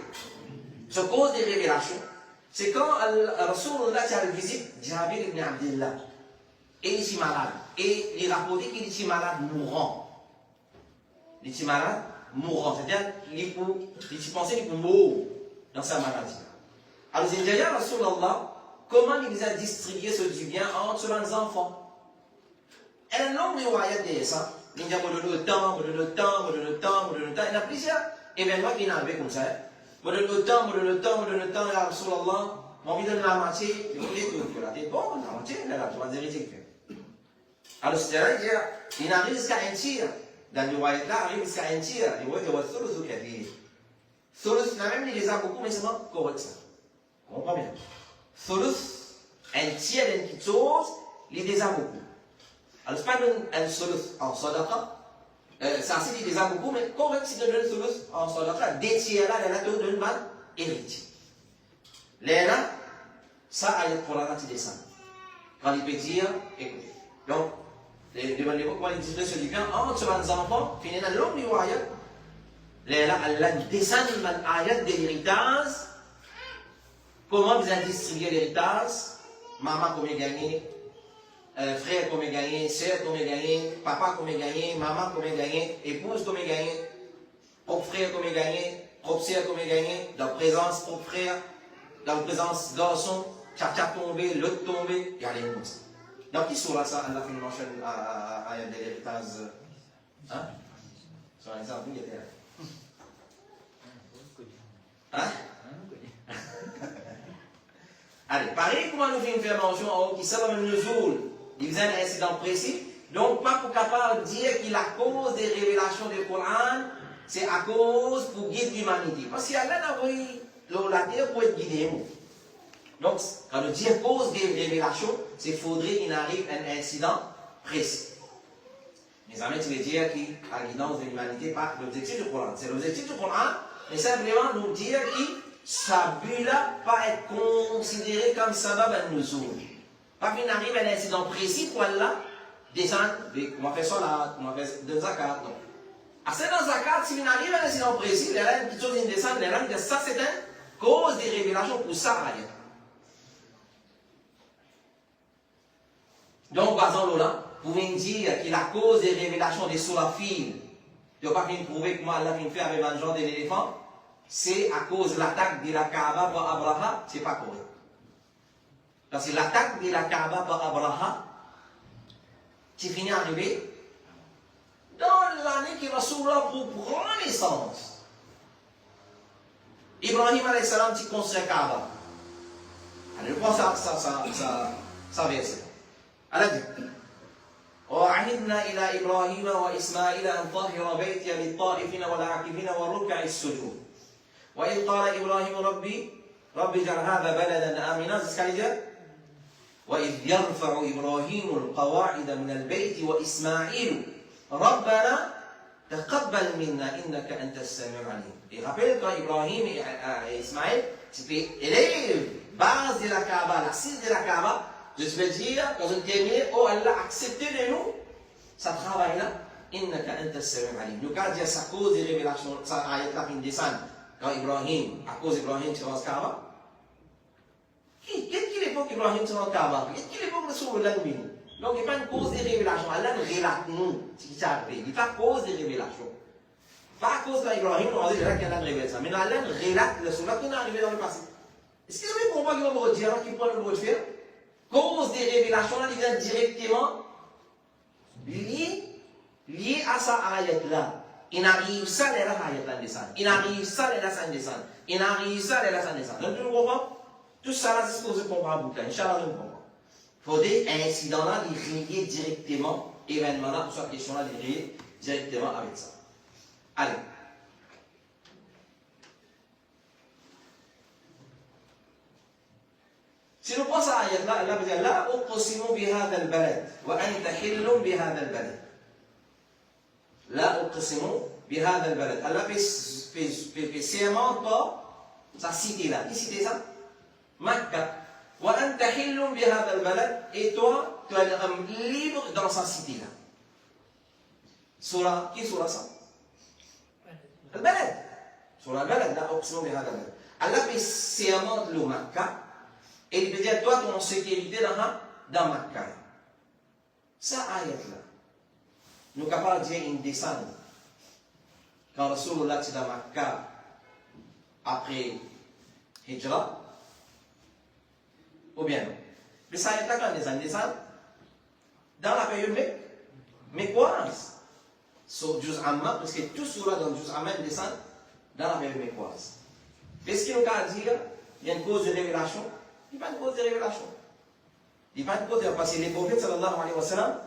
Ce cause des révélations. C'est quand Rasulullah a visité Jabir ibn Abdullah. Et il est malade. Et il rapporte qu'il est malade mourant. Il est malade mourant. C'est-à-dire qu'il pensait qu'il pouvait mourir dans sa maladie. Alors il dit à Rasulullah, comment il a distribué ce du bien entre les enfants? Et un nombre de royaumes de ça. Il dit, on donne le temps. Il y a plusieurs événements qui n'arrivent comme ça. On donne le temps, ya Rasulallah, on lui donne la moitié, il voulait tout. Là, t'es bon, la moitié, là, tu vas dire, il fait. Alors, c'est-à-dire, il arrive jusqu'à un tiers. Dans le royaume là, arrive jusqu'à un tiers. Le royaume est solo sous Kadir. Solus, même il les a beaucoup, mais c'est pas correct ça. On comprend bien. Solus, un tiers d'une petite chose, il les a beaucoup. Alors, c'est pas un solus en sadaqa. Ça, c'est il les a beaucoup, mais correct si tu donnes solus en sadaqa. Des tiers là, il y a tout d'une mal héritier. Là, ça, il y a pour la ratie des saints. Quand il peut dire, écoutez. Donc, devant l'époque, quand il disait ce livre, entre les enfants, finit dans l'homme du royaume. Là, Allah descend une ayat de l'héritage. Comment vous avez distribué l'héritage? Maman, combien gagné? Frère, combien gagné? Sœur, combien gagné? Papa, combien gagné? Maman, combien gagné? Épouse, combien gagné? Propre frère, combien gagné? Propre sœur, combien gagné? Dans la présence, propre frère, dans la présence garçon, tcha tombé, l'autre tombé, il y a les mots. Donc, qui sera ça? Allah fait une mentionne à l'héritage. Hein? Sur l'exemple, il était là. Hein? Allez, pareil, comment nous faisons faire mention en haut, qui savent même le jour, il faisait un incident précis, donc pas pour capable de dire que la cause des révélations du Coran, c'est à cause pour guider l'humanité. Parce qu'il y a là la terre pour être guidé. Donc, quand on dit cause des révélations, c'est qu'il faudrait qu'il arrive un incident précis. Mes amis, tu veux dire que la guidance de l'humanité, pas l'objectif du Coran. C'est l'objectif du Coran, mais simplement nous dire que ça but-là pas être considéré comme sabab al-nuzul. Pas qu'il arrive un incident précis pour Allah, descendre, comment faire salat, comment faire de zakat, non. À c'est dans zakat, s'il arrive un incident précis, les reines qui sont une descente, les reines de ça, c'est une cause des révélations pour ça, rien. Donc, par exemple, là, vous pouvez dire que la cause des révélations des sourafiles, il n'y a pas qu'une prouver que moi, Allah vient faire avec un genre de l'éléphant, c'est à cause de l'attaque de la Kaaba par Abraha, c'est pas correct. Parce que l'attaque de la Kaaba par Abraha, qui finit à arriver dans l'année qui Rasulullah pour prendre naissance. Ibrahim alayhi salam qui construit Kaaba. Allez, je prends ça verset. Allah dit وَعَهِدْنَا إِلَىٰ إِبْرَاهِيمَ وَإِسْمَاعِيلَ أَنْ طَهِّرَ بَيْتِيَ لِلطَّائِفِينَ وَالْعَاكِفِينَ وَالرُّكَّعِ السُّجُودِ وَإِذْ قَالَ إِبْرَاهِيمُ رَبِّ اجْعَلْ هَٰذَا بَلَدًا آمِنًا c'est ce qu'il dit. وَإِذْ يَرْفَعُ إِبْرَاهِيمُ الْقَوَاعِدَ مِنَ الْبَيْتِ وَإِسْمَاعِيلُ رَبَّنَا تَقَبَّلْ مِنَّا إِنَّكَ أَنْتَ السَّمِيعُ الْعَلِيمُ. Et rappelle quand Ibrahim et Ismaël, c'était élève, base de la Kaaba, l'assise de la Kaaba. Je veux dire, quand on termine, oh Allah, acceptez de nous, ça travaille là, innaka anta as-sami'ul alim. Nous, quand dire sa cause des révélations, ça ayat là qui descend, quand Ibrahim, à cause d'Ibrahim, tu vas au Kaaba. Qu'est-ce qu'il est pour qu'Ibrahim soit au Kaaba? Qu'est-ce qu'il est pour que soit là nous? Donc, il n'y a pas une cause des révélations. Allah nous relate nous, si ça arrive. Il n'y a pas cause des révélations. Pas à cause d'Ibrahim, on va dire qu'il y a révélé ça. Mais Allah nous relate le souvenir qui est arrivé dans le passé. Est-ce que vous comprenez qu'il va me redire, qu'il peut le faire? Cause des révélations, là, il vient directement lié à sa ayat-là. Il arrive ça, les ayat-là descend. Il arrive ça, les ayat-là descend. Il arrive ça, les ayat-là descend. Donc, tu nous comprends? Tout ça, là, c'est ce que vous comprendre bouquin. Inch'Allah, nous comprends. Il faudrait un incident-là, il lié directement, événement-là, pour cette question-là, il lié directement avec ça. Allez. Si nous pensons à l'ayat là, Allah va dire La uqsimu bihadha al-balad wa anta hillun bihadha al-balad. La uqsimu bihadha al-balad. Allah fait serment par sa cité là. Qui cité ça? Makkah. Wa anta hillun bihadha al-balad. Et toi, tu es libre dans sa cité là. Surah, qui surah ça? Al-balad. Surah al-balad. La uqsimu bihadha al-balad. Allah fait serment de Makkah. Et il peut dire, toi, ton sécurité dans Makkah. Ça, ayat-là. Nous sommes capables de dire une descente. Quand Rasulullah est dans Makkah, après Hijra, ou bien non. Mais ça ayat-là, quand les années descendent, dans la période mécoise. Sur Juz Amma, parce que tout cela dans Juz Amma descend dans la période mécoise. Qu'est-ce qu'il nous a dit là? Il y a une cause de révélation. Il n'y a pas de cause de révélation. Il n'y a pas de cause de révélation. Parce que les prophètes, sallallahu alayhi wa sallam,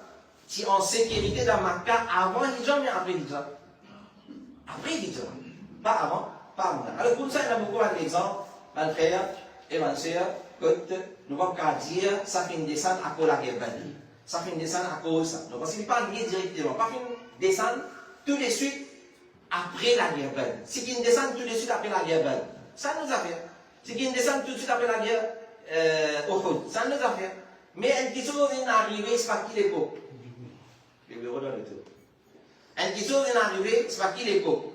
qui en sécurité dans Makkah avant Hijra, mais après Hijra. Après Hijra. Pas avant, pas avant. Alors pour ça, il y a beaucoup d'exemples, mon frère et ma soeur, que nous ne pouvons pas dire ça fait une descente à cause de la guerre Badr. Ça fait une descente à cause de ça. Donc, parce qu'il n'est pas lié directement. Pas une descente tout de suite après la guerre Badr. C'est qu'il y a une descente tout de suite après la guerre Badr. Ça nous a fait. C'est qu'il y a une descente tout de suite après la guerre Uhud. Ça nous a fait. Mais une chose est arrivée, c'est pas qui l'époque. Je vais redonner le tout. Une chose est arrivée, c'est pas qui l'époque.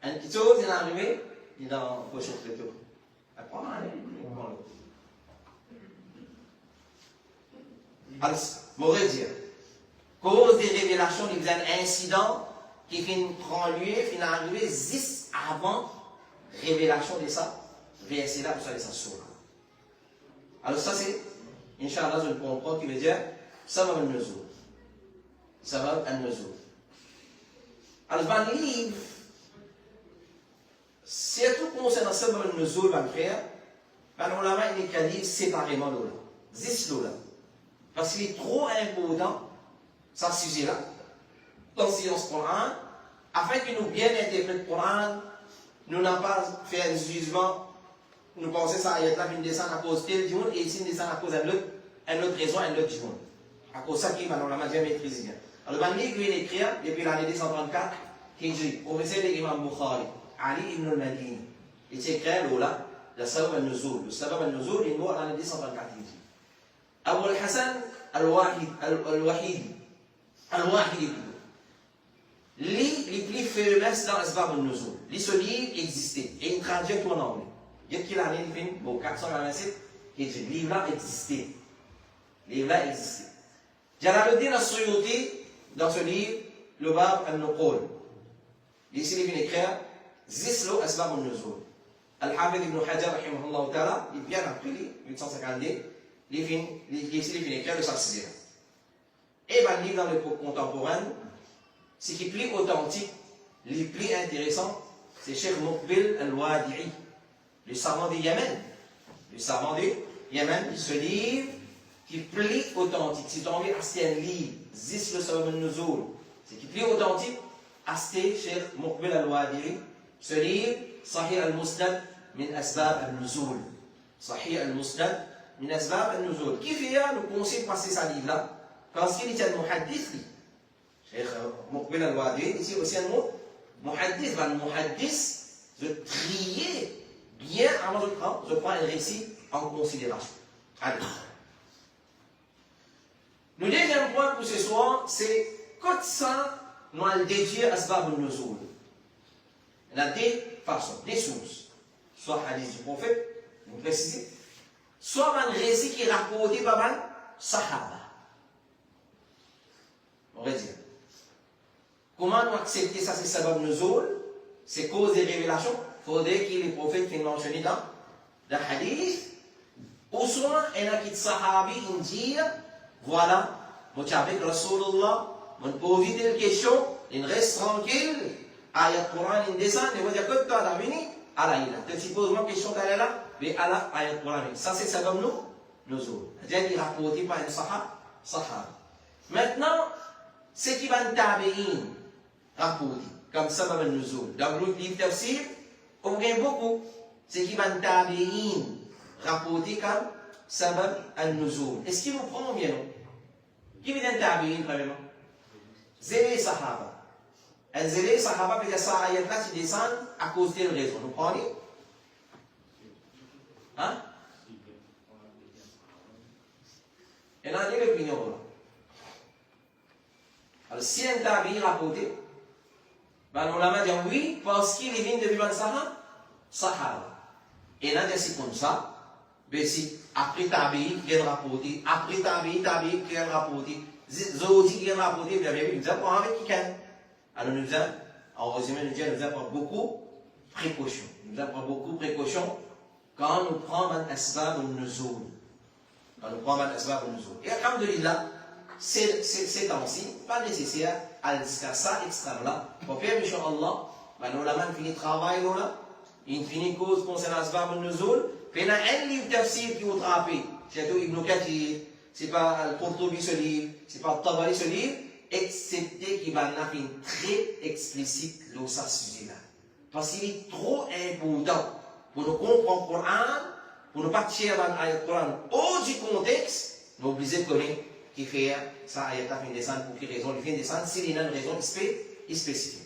Une chose est arrivée, il est dans le prochain traité. Apprends, allez. Alors, m'aurait dit, cause des révélations, il y a un incident qui prend lieu, finit arrivé 10 avant révélation de ça, verset là, pour ça, de ça sur. Alors, ça, c'est, Inch'Allah, je comprends qui veut dire, Sabab al-Nuzul. Sabab al-Nuzul. Alors, dans le livre, c'est tout concernant Sabab al-Nuzul, mon frère, on l'a mis les livres séparément, là. 10 là. Parce qu'il est trop important, ce sujet-là, dans le silence Coran, afin que nous bien interprétions le Coran, nous n'avons pas fait un jugement, nous pensons que ça ayat là, une descente à cause de tel du monde, et ici une descente à cause d'une autre raison, un autre du monde. À cause de ça qui, on l'a bien maîtrisé bien. Alors, le livre, il est écrit depuis l'année 234, Hijri, professeur de l'imam Bukhari, Ali ibn al-Madini. Il s'est écrit là, le Sabab al-Nuzul. Le Sabab al-Nuzul, il est mort en l'année 234 Hijri. Abu al-Hassan al-Wahidi, les plus fameux dans l'Asbab al-Nuzul. Ce livre existait et il traduit tout en anglais. Il y a qu'il a année, bon, 487, le livre-là existait. Le livre-là existait. Jalaluddin al-Suyuti, dans ce livre, le Bab al-Nuqul. Ici, il vient écrire Zislo Asbab al-Nuzul. Al-Hafid ibn Hajar, rahimahullah ta'ala, il vient après, 852. Il vient écrire le Safsir. Et le livre dans l'époque contemporaine, ce qui est plus authentique, le plus intéressant, c'est Cheikh Muqbil al-Wadi'i, le savant du Yémen. Le savant du Yémen, ce livre qui est plus authentique. Si tu as envie d'acheter un livre, Zis le Sabab al-Nuzul, ce qui est plus authentique, acheter Cheikh Muqbil al-Wadi'i, ce livre, Sahih al-Musnad min Asbab al-Nuzul. Sahih al-Musnad min Asbab al-Nuzul. Qui fait nous conseille de passer ce livre-là? Parce qu'il est un muhaddith. Cheikh Muqbil al-Wadi'i, ici aussi un mot, muhaddith. Le muhaddith, je trier bien avant je prends un récit en considération. Allez. Le deuxième point pour ce soir, c'est quand ça, nous allons déduire Asbab al-Nuzul. Il y a des façons, des sources. Soit hadith du prophète, vous précisez, soit un récit qui est rapporté par un sahaba. On va dire. Comment nous accepter ça, c'est Sabab al-Nuzul? C'est cause des révélations. Il faudrait que les prophètes qui mentionnent dans le hadith, ou soit il y a qui sahabi dit, voilà, moi j'ai avec Rasulullah, on pose une question, il reste tranquille, ayat Coran, il descend, il va dire que tu as venu, Allah il a. Tu poses une question d'aller là, mais Allah, ayat Coran. Ça c'est Sabab al-Nuzul. C'est-à-dire rapporté par un sahaba. Maintenant, ce qui va être tabi'in, rapporté, comme Sabab al-Nuzul. Dans le livre tafsir, on gagne beaucoup. Ce qui va être tabi'in, rapporté comme Sabab al-Nuzul. Est-ce qu'il vous prend bien, non? Qui vient être tabi'in, premièrement? Zélé sahaba. Un zélé sahaba, peut-être ça, ayat là, qui descend à cause d'une raison. Vous prenez? Hein? Et là, il y a l'opinion, là. Alors, si un tabi rapporté, ben on l'a dit oui, parce qu'il vient de vivre Sahara. Et là, c'est comme ça, ben si après tabi, il vient rapporter, après tabi, il vient rapporter, Zodi qui vient rapporter, bien bien, nous avons avec qui can. Alors, nous avons, en résumé, nous avons beaucoup de précautions. Nous avons beaucoup de précautions quand nous prenons un asbab al-nuzul. Quand nous prenons un asbab al-nuzul. Et alhamdulillah, c'est temps-ci, pas nécessaire à discuter ça extrêmement. Pour faire, Inch'Allah, nous avons fini le travail là, il finit cause concernant l'asbab al-nuzul, puis il y a un livre tafsir qui vous trappe, c'est Ibn Kathir, c'est pas Al-Qurtubi ce livre, c'est pas Tabari ce livre, excepté qu'il va avoir une très explicite sur ce sujet-là. Parce qu'il est trop important pour nous comprendre le Coran, pour ne pas tirer le Coran hors du contexte, nous obligés de connaître qui fait ça, il y a une descente pour quelle raison, il vient descendre, s'il y a une raison spécifique.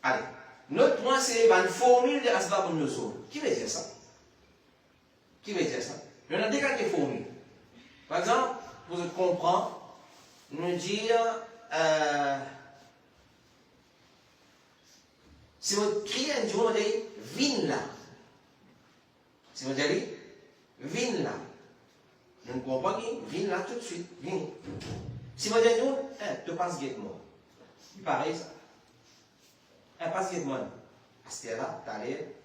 Allez, notre point c'est une formule de Asbab al-Nuzul. Qui veut dire ça? Qui veut dire ça? On a déjà des formules. Par exemple, pour comprendre, nous dire si vous criez un jour, vous dites viens là. Si vous dites viens là, nous ne comprenons pas qui viens là tout de suite. Viens. Si vous dites nous, tu passes guette-moi. Il paraît ça. Passe guette-moi. Parce que là, tu allais,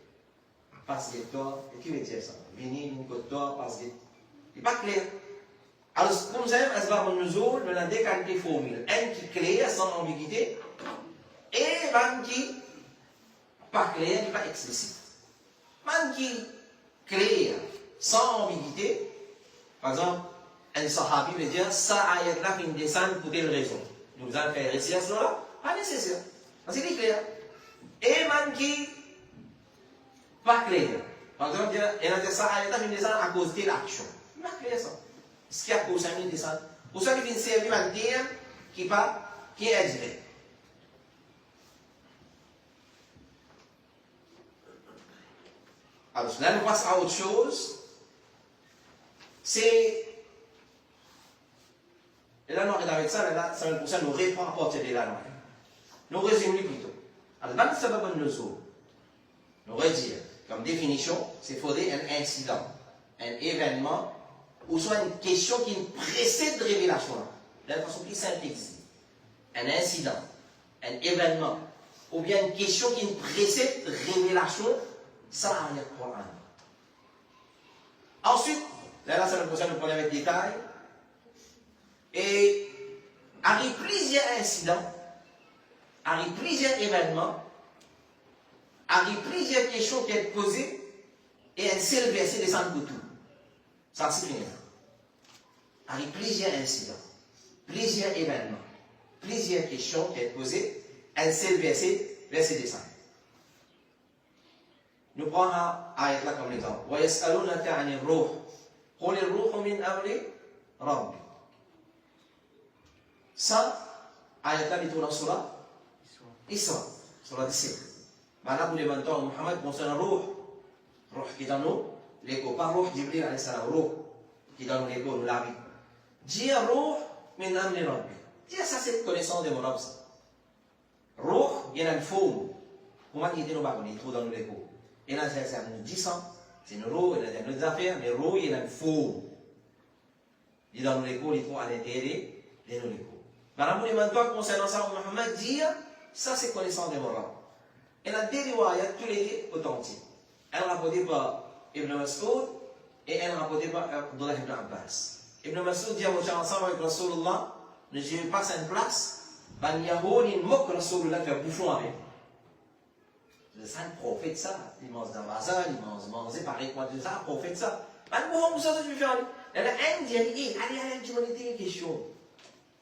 passe guette-toi. Et qui veut dire ça? Venez, une côte-toi, passe guette. Il n'est pas clair. Alors, comme ça, Asbab al-Nuzul, nous avons des qualités formules. Un qui est clair, sans ambiguïté, et un qui n'est pas clair, qui n'est pas explicite. Un qui est clair, sans ambiguïté, par exemple, un sahabi veut dire, ça ayat-là qui descend pour telle raison. Nous allons faire réciter cela, pas nécessaire. Parce qu'il est clair. Et un qui n'est pas clair. Par exemple, il a dit, ça ayat-là qui descend à cause de telle action. Il n'est pas clair ça. Ce qui a causé un descend. Pour ça, il vient servir un terme qui est indirect. Alors, là, nous passons à autre chose. C'est. Et là, nous arrêtons avec ça, là, ça pour ça, nous répondons à partir de là. Nous résumons plutôt. Alors, dans le sabab al-nuzul, nous redire, comme définition, c'est faudrait un incident, un événement, ou soit une question qui précède révélation. De la façon plus simple existe. Un incident, un événement, ou bien une question qui précède révélation, ça a le Coran. Ensuite, là, ça nous concerne le problème avec détail. Et arrive plusieurs incidents, arrive plusieurs événements, arrive plusieurs questions qui sont posées, et un seul verset descend pour tout. Ça c'est fini. Arrive plusieurs incidents, plusieurs événements, plusieurs questions qui sont posées, un seul verset descend. Nous prenons un ayat là comme exemple. وَيَسْأَلُونَكَ عَنِ الرُّوحِ قُلِ الرُّوحُ مِنْ أَمْرِ رَبِّي. Ça, ayat là, il tourne sur la Isra, sur la 17. Maintenant, pour les mentors, Muhammad concerne le Ruh. Ruh qui est dans nous, l'écho. Pas Ruh, Jibril alayhi salam, Ruh qui est dans nous, l'écho, nous la vie. Dire Ruh min amri Rabbi. Dire ça, c'est connaissance de mon Rabb. Ruh, il y a une forme. Comment il dit nous, il trouve dans nous, l'écho. Et là, c'est un 10 ans, c'est une Ruh, il y a des affaires, mais Ruh, il y a une forme. Il est dans nous, l'écho, il trouve à l'intérieur de nous, l'écho. Maintenant, pour les mentors concernant ça, Muhammad dit, ça, c'est connaissance de mon Rabb. Il y a des riwayats, tous les authentiques. Un rapporté par Ibn Mas'ud et un rapporté par Abdullah ibn Abbas. Ibn Mas'ud dit à mon cher ensemble avec Rasulullah, ne j'ai pas une place, ben Yahoud, il moque Rasulullah faire bouffon avec. C'est un prophète ça. Il mange dans Mazal, il mange manger pareil quoi de ça, un prophète ça. Ben bon, vous savez ce que je vais faire. Il y a un qui dit, allez, tu m'as dit des questions.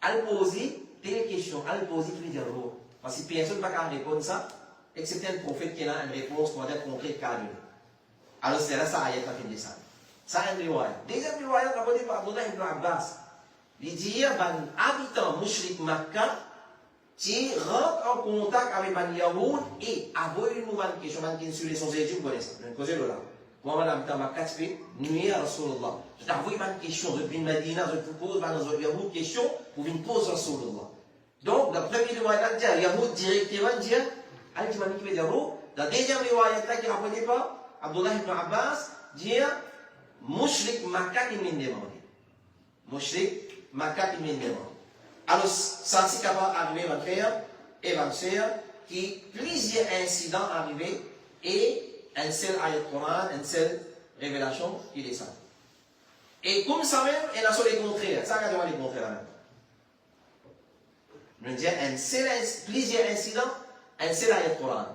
Allez poser des questions, allez poser tous les dialogues. Parce que personne ne va pas répondre ça. Excepté un prophète qui a une réponse qu'on va dire concrète carrément. Alors c'est là ça ayat a fait descendre. Ça a une riwaya. Deuxième riwaya rapportée par Abdullah ibn Abbas. Il dit un habitant mushrik Makkah qui rentre en contact avec un Yahoud et avoir une nouvelle question qui sur les sons égyptiens, vous connaissez ça. Je ne connais pas là. Moi, madame, dans ma casse, nuit à Rasulullah. Je t'envoie une question, je viens de Medina, je te pose une Yahoud question pour une pause Rasulullah. Donc, la première riwaya dit Yahoud directement dit allez, tu m'as dit qu'il veut dire Ruh. La deuxième riwayat qui est rapportée par Abdullah ibn Abbas dit Mushrik Makkah qui m'a demandé. Mushrik Makkah qui m'a demandé. Alors, ça c'est capable d'arriver, mon frère et ma soeur, qui plusieurs incidents arrivés et un seul ayat Coran, une seule révélation qui descend. Et comme ça même, il y a sur les contraires. Ça, regardez-moi les contraires là. Nous disons plusieurs incidents. Un seul ayat Coran.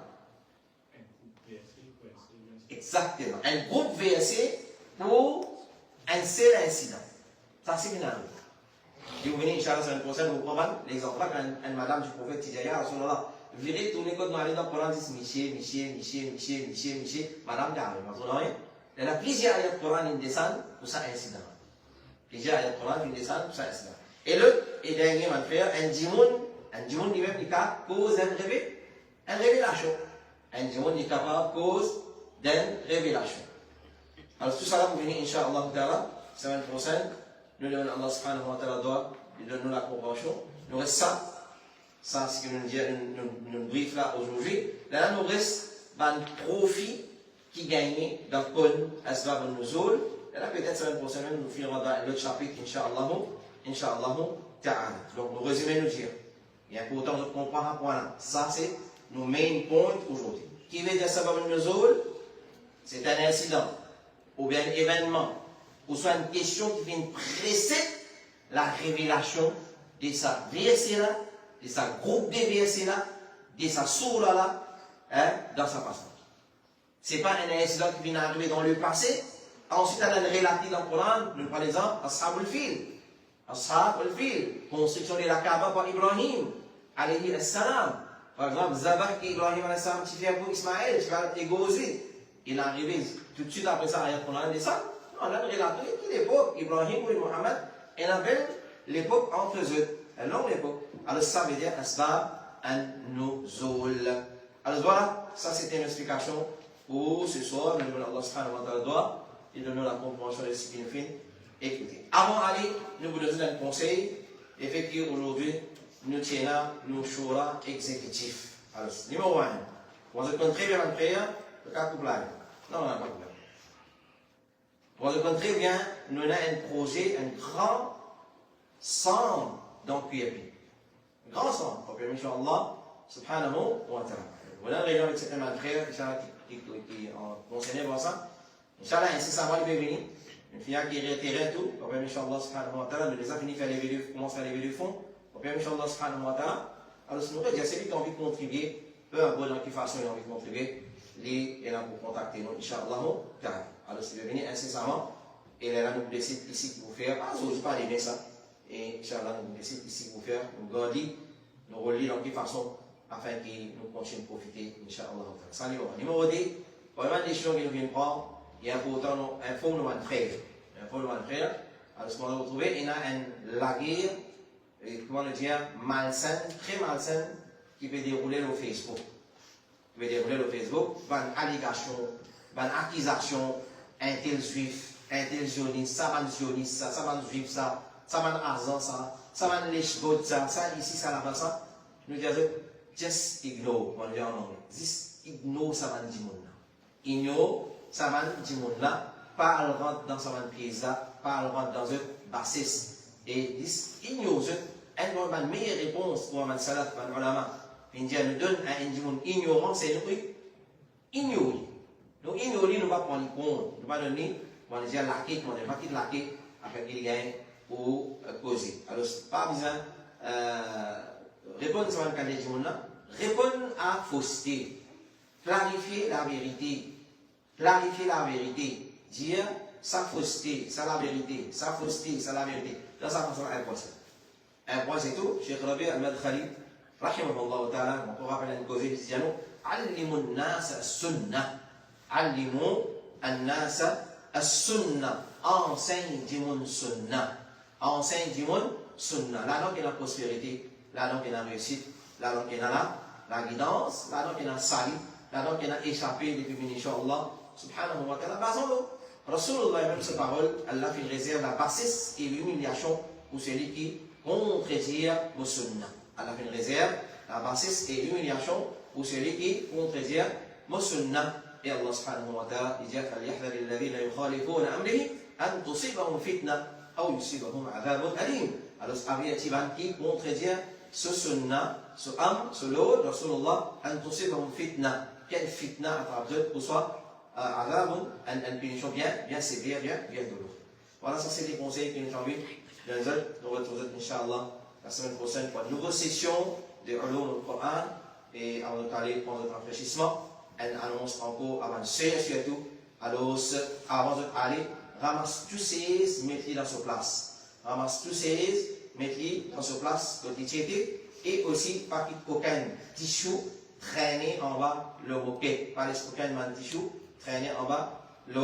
Exactement. Un groupe verset pour un seul incident. Ça, c'est bien. Et vous venez, Inch'Allah, la semaine prochaine, vous prenez l'exemple une madame du prophète Tidjaya, Rasulallah. Vous verrez, tous les codes dans le Coran disent Miché, madame Gare, vous n'entendez rien. Il y a plusieurs ayats du Coran qui descendent pour ça incident. Plusieurs ayats du Coran qui descendent pour ça incident. Et le dernier, on va faire un djimoun lui-même, il cause une révélation. Un djimoun est capable cause d'une révélation. Alors tout ça là, vous venez, Inch'Allah, la semaine prochaine, nous demandons Allah subhanahu wa ta'ala doit, il donne nous la compréhension. Nous reste ça c'est ce que nous brief là aujourd'hui. Là, nous reste un profit qui gagne dans le Qur'an, Asbab al-Nuzul. Et là, peut-être la semaine prochaine, nous finirons dans l'autre chapitre, Inch'Allah ta'ala. Donc, nous résumons nous dire. Il est important de comprendre un point là. Ça, c'est nos main points aujourd'hui. Qui veut dire Asbab al-Nuzul? C'est un incident, ou bien un événement, ou soit une question qui vient précéder la révélation de sa verset là, de sa groupe de versets là, de sa sourate là, dans sa passage. Ce n'est pas un incident qui vient arriver dans le passé. Ensuite, elle est relative dans le Coran. Nous prenons l'exemple, Ashab al-Fil, construction de la Kaaba par Ibrahim, alayhi salam. Par exemple, Zabah qui Ibrahim alayhi salam, tu fais pour Ismaël, tu vas égosier. Il est arrivé tout de suite après ça, ayat Coran descend. Non, là, il a relaté l'époque, Ibrahim ou Mohammed, et appelle l'époque entre eux, une longue époque. Alors ça veut dire Asbab an-Nuzul. Alors voilà, ça c'était une explication pour ce soir. Mais Allah subhanahu wa ta'ala doit, il donne la compréhension de ce qu'il fait. Écoutez, avant d'aller, nous vous donnons un conseil. Effectivement, aujourd'hui, nous tiens nos shura exécutifs. Alors, numéro 1, vous avez très bien la prière, le cas couple. Non, on n'a pas de problème. Vous avez très bien, nous avons un projet, un grand centre dans QFP. Un grand centre, pour permettre Allah subhanahu wa ta'ala. Voilà une réunion avec cette même frère qui concernait pour ça. Inch'Allah, incessamment, il peut venir. Une fille qui réitère tout, pour permettre Allah subhanahu wa ta'ala. Nous déjà fini de faire les commence à faire les lever du fond, pour permettre Allah subhanahu wa ta'ala. Alors, si nous voulons dire, celui qui a envie de contribuer, peu importe dans quelle façon il a envie de contribuer, il est là pour contacter nous, Inch'Allah ta'ala. Alors, s'il veut venir incessamment, il est là, nous décidons ici pour faire, je ne pas aimer ça. Et Inch'Allah, nous décidons ici pour faire, nous garder, nous relire dans quelle façon, afin que nous continuions à profiter, Inch'Allah. Ça, numéro 2, pour les décisions qui nous viennent prendre, il y a pourtant un fond de frère. Un fond de frère. Alors, ce qu'on a retrouvé, il y a un laguerre, comment le dire, malsain, très malsain, qui peut dérouler au Facebook. Qui peut dérouler au Facebook, une allégation, une accusation, un tel juif, un tel zioniste, ça va zioniste, ça va juif, ça va argent, ça va lèche-god, ça ici, ça là-bas, ça. Nous disons, just ignore, on dit en anglais. Just ignore ça va dire monde là. Ignore ça va dire monde là, pas le rentre dans ça va pièce là, pas le rentre dans un bassiste. Et ignore, une meilleure réponse pour un salat, un ulama. India nous donne un monde ignorant, c'est nous ignorer. Nous ignorer, nous ne pas prendre compte, nous ne pas donner, on va dire laquer, on ne va pas quitter laquer après qu'il gagne ou causer. Alors, pas besoin répondre à ce que nous répondre à fausseté, clarifier la vérité, dire sa fausseté, ça la vérité, sa fausseté, ça la vérité. Dans sa façon, un point c'est tout. Cheikh Rabi al-Madkhali, rahimahullah ta'ala, on peut rappeler une cause, il dit Allimu an-nas as-sunnah. Allimu an-nas as-sunnah. Enseigne du monde sunnah. Enseigne du monde sunnah. Là, donc, il y a la prospérité. Là, donc, il y a la réussite. Là, donc, il y a la guidance. Là, donc, il y a la salut. Là, donc, il y a échappé depuis Inch'Allah. Subhanahu wa ta'ala. Basons-nous. Rasulullah, même sa parole, Allah fait réserve la bassesse et l'humiliation pour celui qui contredit le sunnah. Allah fait une réserve la bassesse et l'humiliation pour celui qui contredit le sunnah. Et Allah subhanahu wa ta'ala dit فَلْيَحْذَرِ الَّذِينَ يُخَالِفُونَ أَمْرِهِ أَنْ تُصِيبَهُم فِتْنَةٌ أَوْ يُصِيبَهُم عَذَابٌ أَلِيمٌ. Alors, avertissement qui contredit ce sunnah, ce am, ce l'autre, Rasulullah, أَنْ تُصِيبَهُم فِتْنَةٌ. Quelle fitna à travers pour soi, une punition bien sévère, bien douloureuse. Voilà, ça c'est les conseils que nous avons envie de nous retrouver, Inch'Allah, la semaine prochaine pour une nouvelle session de Ulum al-Qur'an et on va aller prendre notre rafraîchissement. Elle annonce encore avancée surtout Alors, avant d'aller, ramasse tous ces, mettez-les dans sa place. Ramasse tous ces, mettez-les dans sa place, côté tchété, et aussi, pas aucun tissu traîner en bas le moquette. Pas les aucun tissu traîner en bas le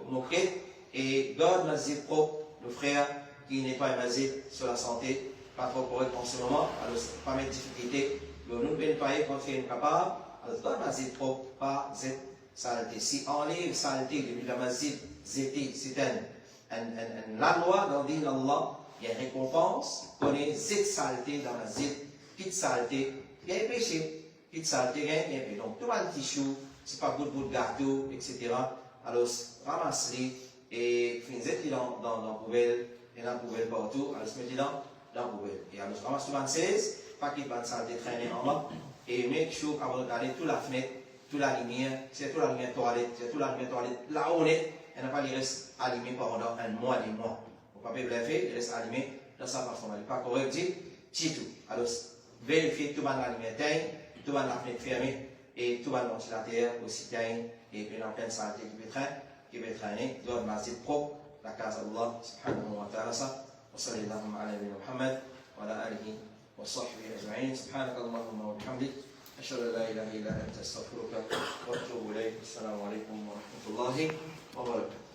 moquette, et garde mazid propre, le frère qui nettoie mazid sur la santé, pas trop correct en ce moment, alors pas mettre difficulté. Nous nous nettoyer quand c'est incapable, alors garde mazid propre, pas z saleté. Si enlève saleté depuis la mazid, zété, c'est la loi dans le din d'Allah, il y a récompense, qu'on ait z saleté dans la zid, petite saleté, il y a un péché, petite saleté, il y a un péché. Donc tout le tissu, c'est pas bout de gâteau, etc. Alors ramasse-les et finis-les dans la poubelle, et dans la poubelle partout, alors mets-les dans la poubelle. Et alors ramasse tout 26, pas qu'il va saleté traîner en bas, et make sure avant de regarder toute la fenêtre, toute la lumière, c'est toute la lumière toilette, c'est toute la lumière toilette, là où on est, elle n'a pas les restes allumés pendant un mois, des mois. Au papier bleffé, il reste allumé dans sa façon. Il n'est pas correct, dit tout. Alors, vérifiez tout le la lumière teinte, tout le la fenêtre fermée, et tout le ventilateur aussi teint, et puis dans pleine saleté qui peut traîner, doit masjid propre, la case d'Allah, subhanahu wa ta'ala, ça. وصلى اللهم على نبينا محمد وعلى آله وصحبه أجمعين سبحانك اللهم وبحمدك أشهد أن لا إله إلا أنت أستغفرك وأتوب إليك السلام عليكم ورحمة الله وبركاته